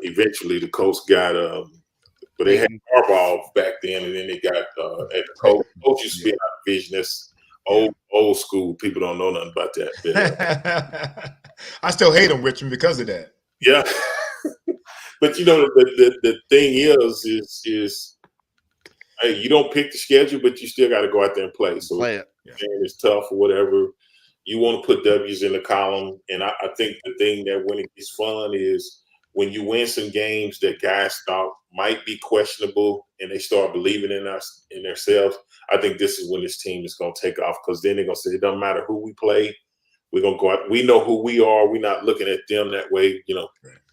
Eventually the Colts got but they had Harbaugh back then, and then they got at the Colts used to be in our division. That's old school. People don't know nothing about that. I still hate them, Richmond, because of that. Yeah. But the thing is hey, you don't pick the schedule, but you still got to go out there and play. So play it. It's tough or whatever. You want to put W's in the column. And I think the thing that when it gets fun is when you win some games that guys thought might be questionable and they start believing in us, in themselves. I think this is when this team is going to take off, because then they're going to say, it doesn't matter who we play. We're going to go out. We know who we are. We're not looking at them that way. You know,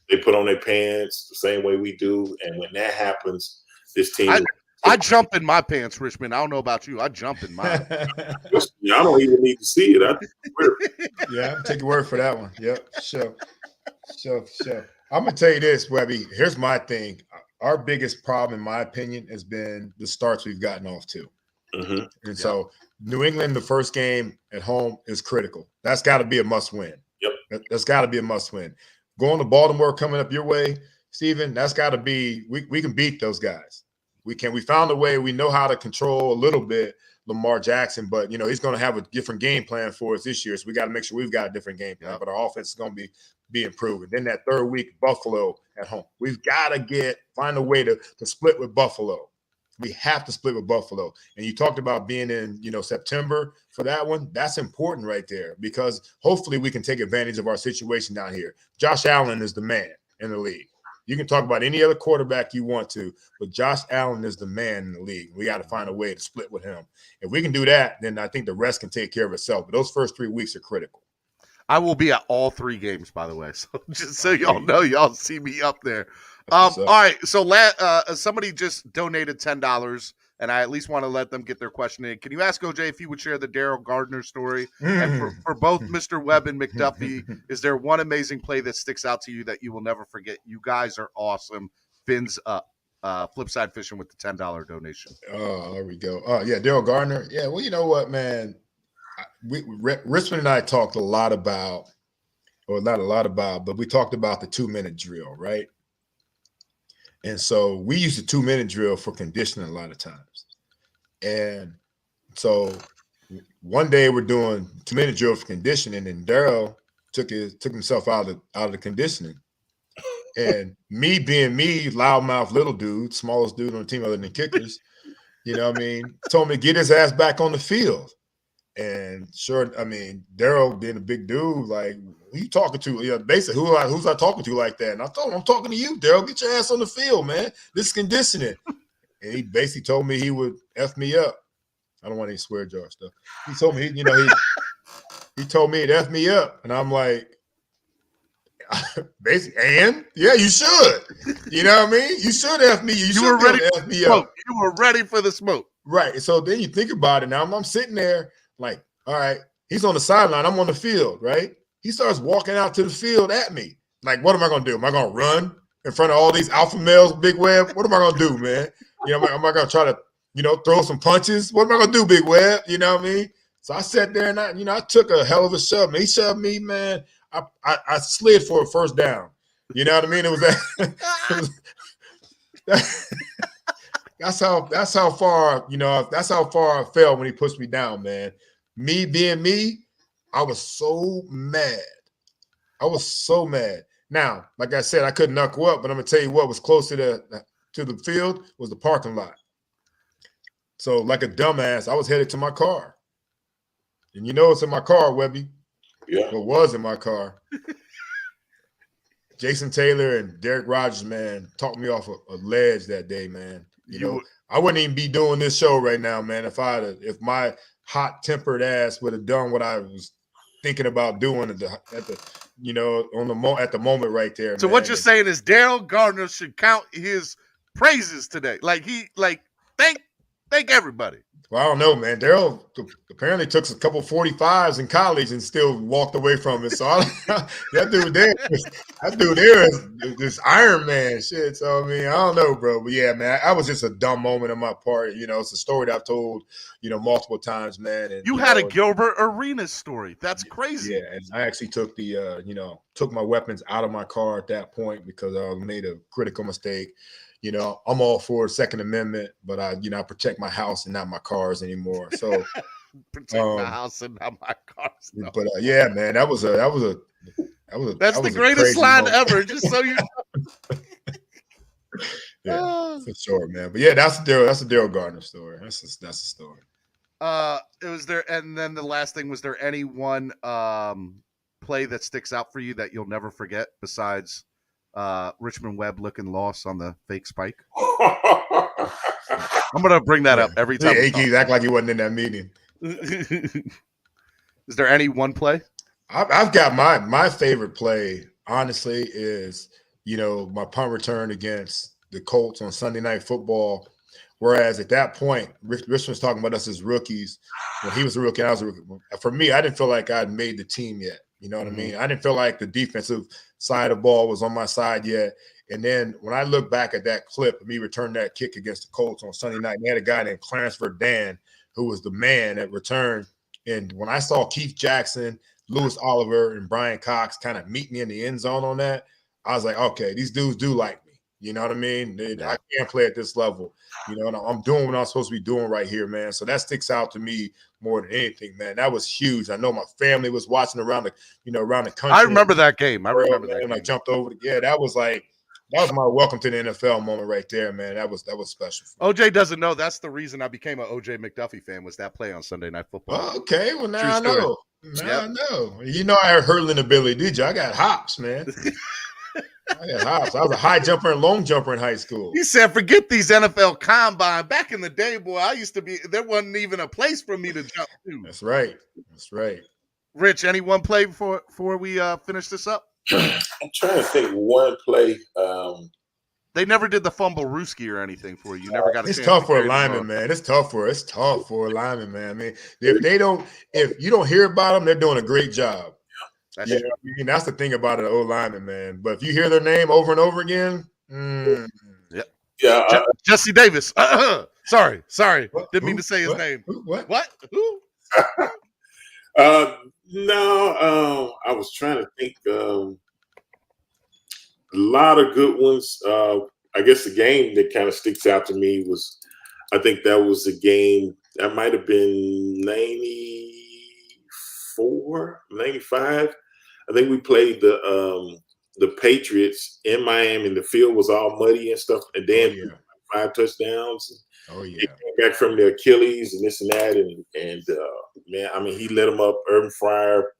they put on their pants the same way we do. And when that happens, this team I jump in my pants, Richmond. I don't know about you. I jump in mine. I don't even need to see it. Yeah, I'll take your word for that one. Yep, sure. I'm going to tell you this, Webby. Here's my thing. Our biggest problem, in my opinion, has been the starts we've gotten off to. Mm-hmm. And so New England, the first game at home is critical. That's got to be a must-win. Yep. That's got to be a must-win. Going to Baltimore coming up your way, Steven, that's got to be – we can beat those guys. We found a way. We know how to control a little bit Lamar Jackson, but, he's going to have a different game plan for us this year. So we got to make sure we've got a different game plan, but our offense is going to be improving. Then that third week, Buffalo at home. We've got to find a way to split with Buffalo. We have to split with Buffalo. And you talked about being in, September for that one. That's important right there, because hopefully we can take advantage of our situation down here. Josh Allen is the man in the league. You can talk about any other quarterback you want to, but Josh Allen is the man in the league. We got to find a way to split with him. If we can do that, then I think the rest can take care of itself. But those first 3 weeks are critical. I will be at all 3 games, by the way. So just so y'all know, y'all see me up there. All right. So somebody just donated $10, and I at least want to let them get their question in. Can you ask OJ if he would share the Daryl Gardner story? And for both Mr. Webb and McDuffie, is there one amazing play that sticks out to you that you will never forget? You guys are awesome. Fins up. Flipside Fishing with the $10 donation. Oh, there we go. Yeah, Daryl Gardner. Yeah, well, you know what, man? Richmond and I talked a lot about, or not a lot about, but we talked about the 2-minute drill, right? And so we use the 2-minute drill for conditioning a lot of times. And so one day we're doing 2-minute drill for conditioning, and Daryl took himself out of the conditioning. And me being me, loudmouth little dude, smallest dude on the team other than kickers, told me to get his ass back on the field. And sure, Daryl being a big dude, like, who you talking to? Yeah, basically, who's I talking to like that? And I told him, I'm talking to you, Daryl. Get your ass on the field, man. This is conditioning. And he basically told me he would F me up. I don't want any swear jar stuff. He told me, He told me it F me up. And I'm like, basically, and yeah, you should. You know what I mean? You should F me. You were ready to F me up. You were ready for the smoke. Right. So then you think about it. Now I'm sitting there like, all right, he's on the sideline. I'm on the field, right? He starts walking out to the field at me. Like, what am I going to do? Am I going to run in front of all these alpha males, Big Webb? What am I going to do, man? You know, am I going to try to, throw some punches? What am I going to do, Big Webb? You know what I mean? So I sat there and I took a hell of a shove. He shoved me, man. I slid for a first down. You know what I mean? It was that. That's how far, that's how far I fell when he pushed me down, man. Me being me, I was so mad. Now, like I said, I couldn't knuckle up, but I'm gonna tell you what was close to the field was the parking lot. So, like a dumbass, I was headed to my car. And it's in my car, Webby. Yeah. What was in my car? Jason Taylor and Derek Rogers, man, talked me off a ledge that day, man. I wouldn't even be doing this show right now, man, if my hot-tempered ass would have done what I was thinking about doing at the moment right there. So man. What you're saying is Daryl Gardner should count his praises today. Thank everybody. Well, I don't know, man. Daryl apparently took a couple 45s in college and still walked away from it. So that dude there is this Iron Man shit. So I mean, I don't know, bro. But yeah, man, I was just a dumb moment on my part. It's a story that I've told, multiple times, man. And you had a Gilbert Arenas story. That's crazy. Yeah, and I actually took took my weapons out of my car at that point because I made a critical mistake. I'm all for Second Amendment, but I protect my house and not my cars anymore. So protect my house and not my cars. No. But yeah, man, that was the greatest line ever. Just so you know. Yeah, for sure, man. But yeah, that's a Daryl Gardner story. That's a story. And then the last thing, was there any one play that sticks out for you that you'll never forget besides Richmond Webb looking lost on the fake spike? I'm gonna bring that up every time. He's act like he wasn't in that meeting. Is there any one play? I've got my favorite play, honestly, is my punt return against the Colts on Sunday Night Football. Whereas at that point, Rich was talking about us as rookies. When he was a rookie, I was a rookie. For me, I didn't feel like I'd made the team yet. You know what I mean? I didn't feel like the defensive side of the ball was on my side yet. And then when I look back at that clip of me returning that kick against the Colts on Sunday night, and they had a guy named Clarence Verdun who was the man at return. And when I saw Keith Jackson, Lewis Oliver, and Brian Cox kind of meet me in the end zone on that, I was like, okay, these dudes do like me. You know what I mean? I can't play at this level. And I'm doing what I'm supposed to be doing right here, man. So that sticks out to me more than anything, man. That was huge. I know my family was watching around the country. I remember that game. I remember that game. I jumped over. That was my welcome to the NFL moment right there, man. That was special. OJ doesn't know that's the reason I became an OJ McDuffie fan, was that play on Sunday Night Football. Oh, okay, well now I know. I know. I had hurtling ability, did you? I got hops, man. I got hops. I was a high jumper and long jumper in high school. He said, forget these NFL combine. Back in the day, boy, I used to be, there wasn't even a place for me to jump to. That's right. Rich, any one play before we finish this up? I'm trying to think one play. They never did the fumble Rooski or anything for you. You never got a chance. It's tough for a lineman, man. It's tough for a lineman, man. I mean, if you don't hear about them, they're doing a great job. That's the thing about an old lineman, man. But if you hear their name over and over again, Jesse Davis. Sorry. What? Didn't mean to say his name. What? Who? No, I was trying to think. A lot of good ones. I guess the game that kind of sticks out to me was, I think that was a game that might have been 94, 95. I think we played the Patriots in Miami, and the field was all muddy and stuff. And then 5 touchdowns. He came back from the Achilles and this and that, and man, I mean, he lit him up. Urban Fryer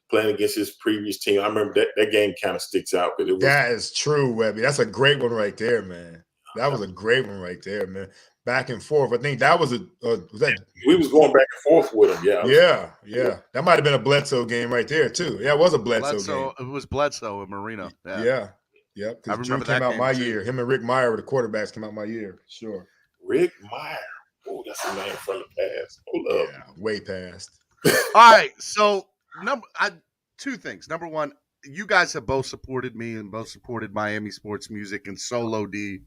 playing against his previous team. I remember that game kind of sticks out. That is true, Webby. That's a great one right there, man. That was a great one right there, man. back and forth. I think that was we was going back and forth with him. Yeah. That might have been a Bledsoe game right there too. Yeah, it was a Bledsoe game. It was Bledsoe and Marino. Yeah. Because Drew came out my year. Him and Rick Meyer were the quarterbacks. Came out my year. Sure. Rick Meyer. Oh, that's a name from the past. Hold up. Yeah, way past. All right. So two things. Number one, you guys have both supported me and both supported Miami sports music and Solo D.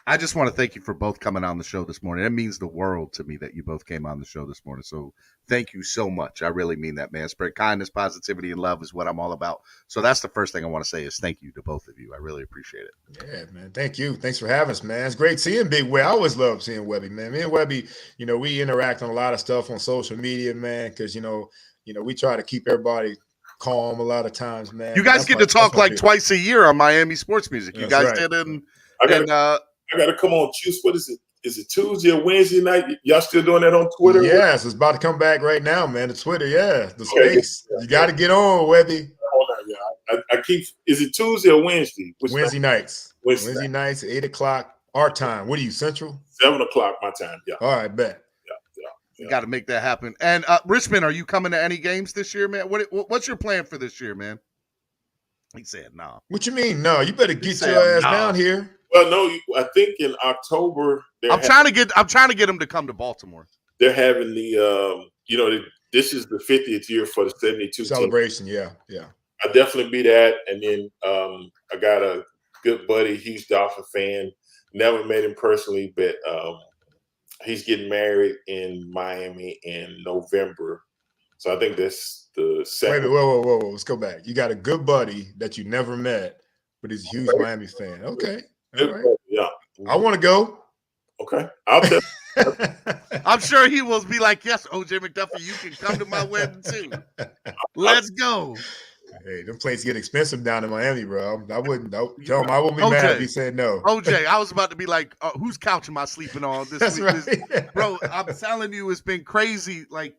I just want to thank you for both coming on the show this morning. It means the world to me that you both came on the show this morning. So thank you so much. I really mean that, man. Spread kindness, positivity, and love is what I'm all about. So that's the first thing I want to say is thank you to both of you. I really appreciate it. Yeah, man. Thank you. Thanks for having us, man. It's great seeing Big Webb. I always love seeing Webby, man. Me and Webby, we interact on a lot of stuff on social media, man, because, we try to keep everybody calm a lot of times, man. You guys get to talk like twice a year on Miami sports music. You guys did I gotta come on, Juice. What is it? Is it Tuesday or Wednesday night? Y'all still doing that on Twitter? Yes, it's about to come back right now, man. The Twitter, the space. You got to get on, Webby. Hold on, yeah. I keep. Is it Tuesday or Wednesday? Wednesday nights. Wednesday nights, 8:00 our time. What are you, Central? 7:00 my time. Yeah. All right, bet. Yeah. Got to make that happen. And Richmond, are you coming to any games this year, man? What's your plan for this year, man? He said, "No." Nah. What you mean? No, you better get your ass down here. Well, no, I think in October I'm trying to get him to come to Baltimore. They're having the this is the 50th year for the 72 celebration. team. Yeah. I definitely be that. And then I got a good buddy, huge Dolphin fan. Never met him personally, but he's getting married in Miami in November. So I think that's the second. Wait, whoa. Let's go back. You got a good buddy that you never met, but he's a huge Miami fan. Okay. All right. Yeah. I want to go. Okay. I'll tell I'm sure he will be like, yes, OJ McDuffie, you can come to my wedding too. Let's go. Hey, them places get expensive down in Miami, bro. I wouldn't be mad if he said no. OJ, I was about to be like, whose couch am I sleeping on this week? Right. Bro, I'm telling you, it's been crazy. Like,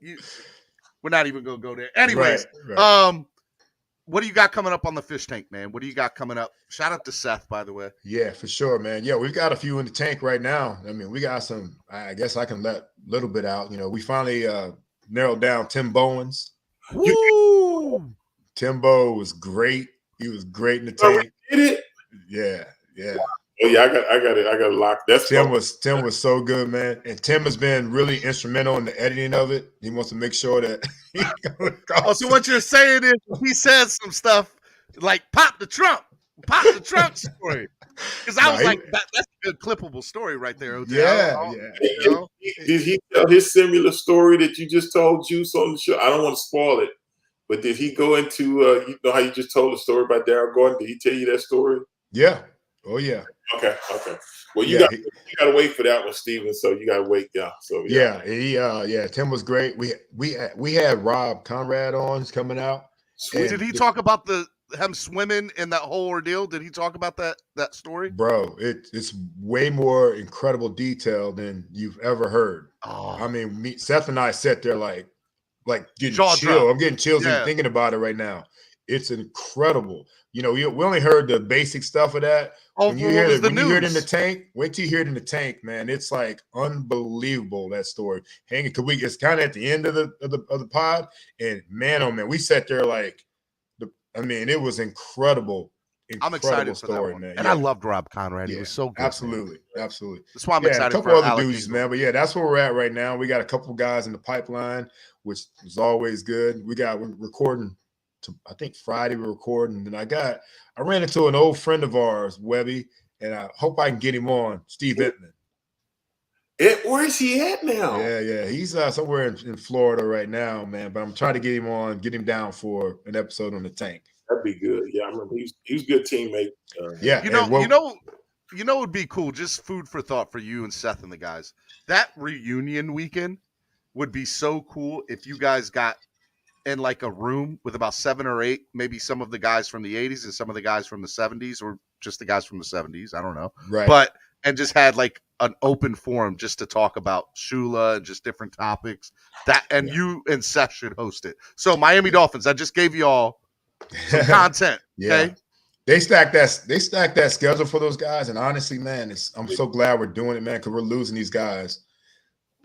we're not even going to go there. Anyways, right. What do you got coming up on the fish tank, man? What do you got coming up? Shout out to Seth, by the way. Yeah, for sure, man. Yeah, we've got a few in the tank right now. I mean, we got some, I guess I can let a little bit out. We finally narrowed down Tim Bowens. Woo! Timbo was great. He was great in the tank. Did it? Yeah. Oh yeah, I got it locked. Tim was so good, man. And Tim has been really instrumental in the editing of it. He wants to make sure that so what you're saying is he says some stuff like pop the trunk story. Because I was that's a good clippable story right there, OJ. Yeah. Did he tell his similar story that you just told Juice on the show? I don't want to spoil it, but did he go into how you just told the story about Darryl Gordon? Did he tell you that story? Yeah. Oh yeah. Okay. Well, you got to wait for that one, Steven. So you got to wait. Yeah. So Tim was great. We had Rob Conrad on. He's coming out. Did he talk about him swimming in that whole ordeal? Did he talk about that story? Bro, it's way more incredible detail than you've ever heard. Oh. I mean, Seth and I sat there like getting jaw chills. drop. I'm getting chills even thinking about it right now. It's incredible. We only heard the basic stuff of that. When you hear it in the tank, wait till you hear it in the tank, man. It's like unbelievable, that story. Hanging, because it's kind of at the end of the pod, and man, oh man, we sat there it was incredible. I'm excited for story, that one. man. And I loved Rob Conrad. He was so good. Absolutely. That's why I'm excited a couple for other dudes, man. But that's where we're at right now. We got a couple guys in the pipeline, which is always good. We're recording. I think Friday we're recording, and I ran into an old friend of ours, Webby, and I hope I can get him on, Steve Entman. Where is he at now? Yeah. He's somewhere in Florida right now, man. But I'm trying to get him down for an episode on the tank. That'd be good. Yeah, I remember he was a good teammate. You know, it'd be cool. Just food for thought for you and Seth and the guys. That reunion weekend would be so cool if you guys got in like a room with about 7 or 8, maybe some of the guys from the 80s and some of the guys from the 70s, or just the guys from the 70s. I don't know. Right. And just had like an open forum just to talk about Shula and just different topics. You and Seth should host it. So Miami Dolphins, I just gave you all some content. Okay. They stacked that schedule for those guys, and honestly, man, I'm so glad we're doing it, man, because we're losing these guys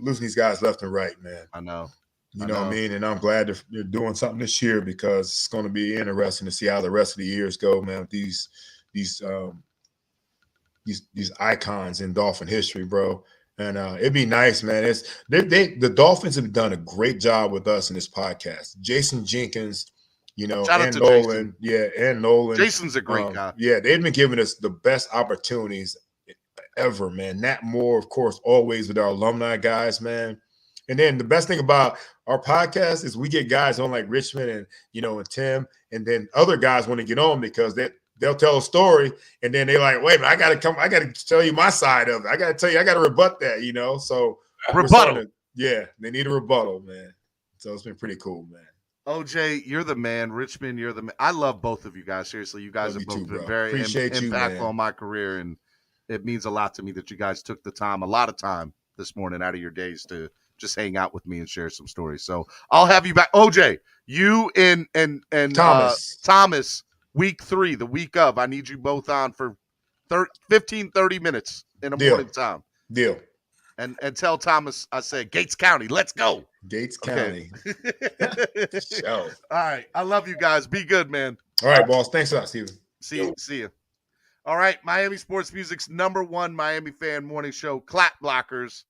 left and right, man. I know. You know what I mean? And I'm glad they're doing something this year because it's going to be interesting to see how the rest of the years go, man, with these icons in Dolphin history, bro. And it'd be nice, man. The Dolphins have done a great job with us in this podcast. Jason Jenkins, you know, and Nolan. Yeah, and Nolan. Jason's a great guy. Yeah, they've been giving us the best opportunities ever, man. Nat Moore, of course, always with our alumni guys, man. And then the best thing about our podcast is we get guys on like Richmond and, you know, and Tim, and then other guys want to get on because they'll tell a story and then they're like, wait a minute, I got to tell you my side of it. I got to tell you, I got to rebut that, you know? So rebuttal. Yeah, they need a rebuttal, man. So it's been pretty cool, man. OJ, you're the man. Richmond, you're the man. I love both of you guys. Seriously, you guys have both been very impactful on my career, and it means a lot to me that you guys took the time, a lot of time this morning out of your days to just hang out with me and share some stories. So I'll have you back. OJ, you and Thomas, week 3, the week of, I need you both on for 30 minutes in the morning time. Deal. And tell Thomas I said Gates County. Let's go. Gates County. All right. I love you guys. Be good, man. All right, boss. Thanks a lot, Steven. See you. All right. Miami Sports Music's #1 Miami fan morning show, Clap Blockers.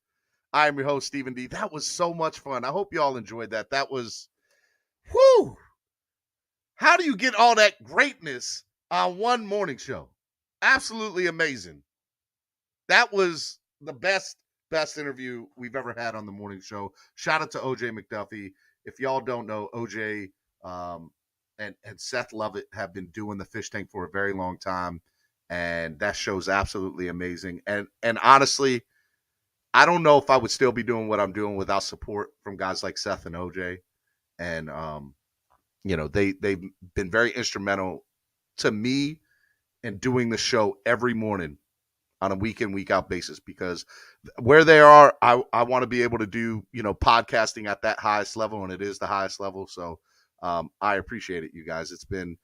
I am your host, Stephen D. That was so much fun. I hope you all enjoyed that. That was, whoo. How do you get all that greatness on one morning show? Absolutely amazing. That was the best interview we've ever had on the morning show. Shout out to OJ McDuffie. If y'all don't know, OJ and Seth Lovett have been doing the fish tank for a very long time, and that show's absolutely amazing. And honestly, I don't know if I would still be doing what I'm doing without support from guys like Seth and OJ. And you know, they've been very instrumental to me in doing the show every morning on a week in, week out basis, because where they are, I want to be able to do, you know, podcasting at that highest level, and it is the highest level. So I appreciate it, you guys. It's been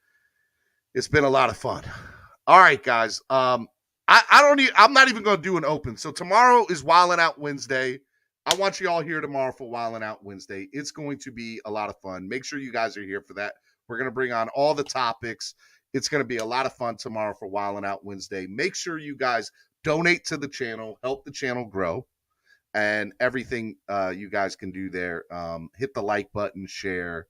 a lot of fun. All right, guys. I'm not even going to do an open. So tomorrow is Wildin' Out Wednesday. I want you all here tomorrow for Wildin' Out Wednesday. It's going to be a lot of fun. Make sure you guys are here for that. We're going to bring on all the topics. It's going to be a lot of fun tomorrow for Wildin' Out Wednesday. Make sure you guys donate to the channel, help the channel grow, and everything you guys can do there. Hit the like button, share.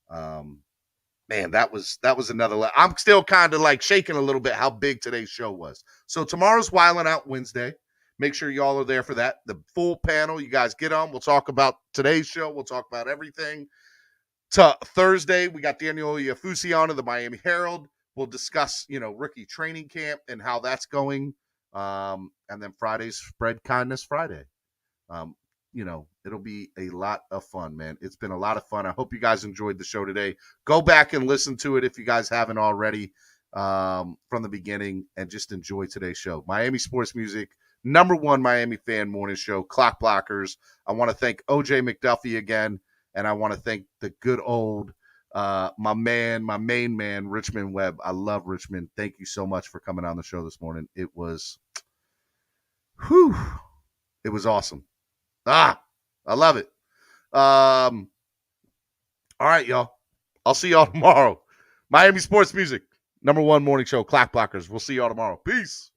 Man, that was another. I'm still kind of like shaking a little bit how big today's show was. So tomorrow's Wildin' Out Wednesday. Make sure y'all are there for that. The full panel, you guys get on. We'll talk about today's show. We'll talk about everything. Thursday, we got Daniel Yafusi on of the Miami Herald. We'll discuss, you know, rookie training camp and how that's going. And then Friday's Spread Kindness Friday. You know, it'll be a lot of fun, man. It's been a lot of fun. I hope you guys enjoyed the show today. Go back and listen to it if you guys haven't already from the beginning, and just enjoy today's show. Miami Sports Music, #1 Miami fan morning show, Clock Blockers. I want to thank OJ McDuffie again, and I want to thank the good old my main man, Richmond Webb. I love Richmond. Thank you so much for coming on the show this morning. It was awesome. I love it. All right, y'all. I'll see y'all tomorrow. Miami Sports Music, #1 morning show, Clock Blockers. We'll see y'all tomorrow. Peace.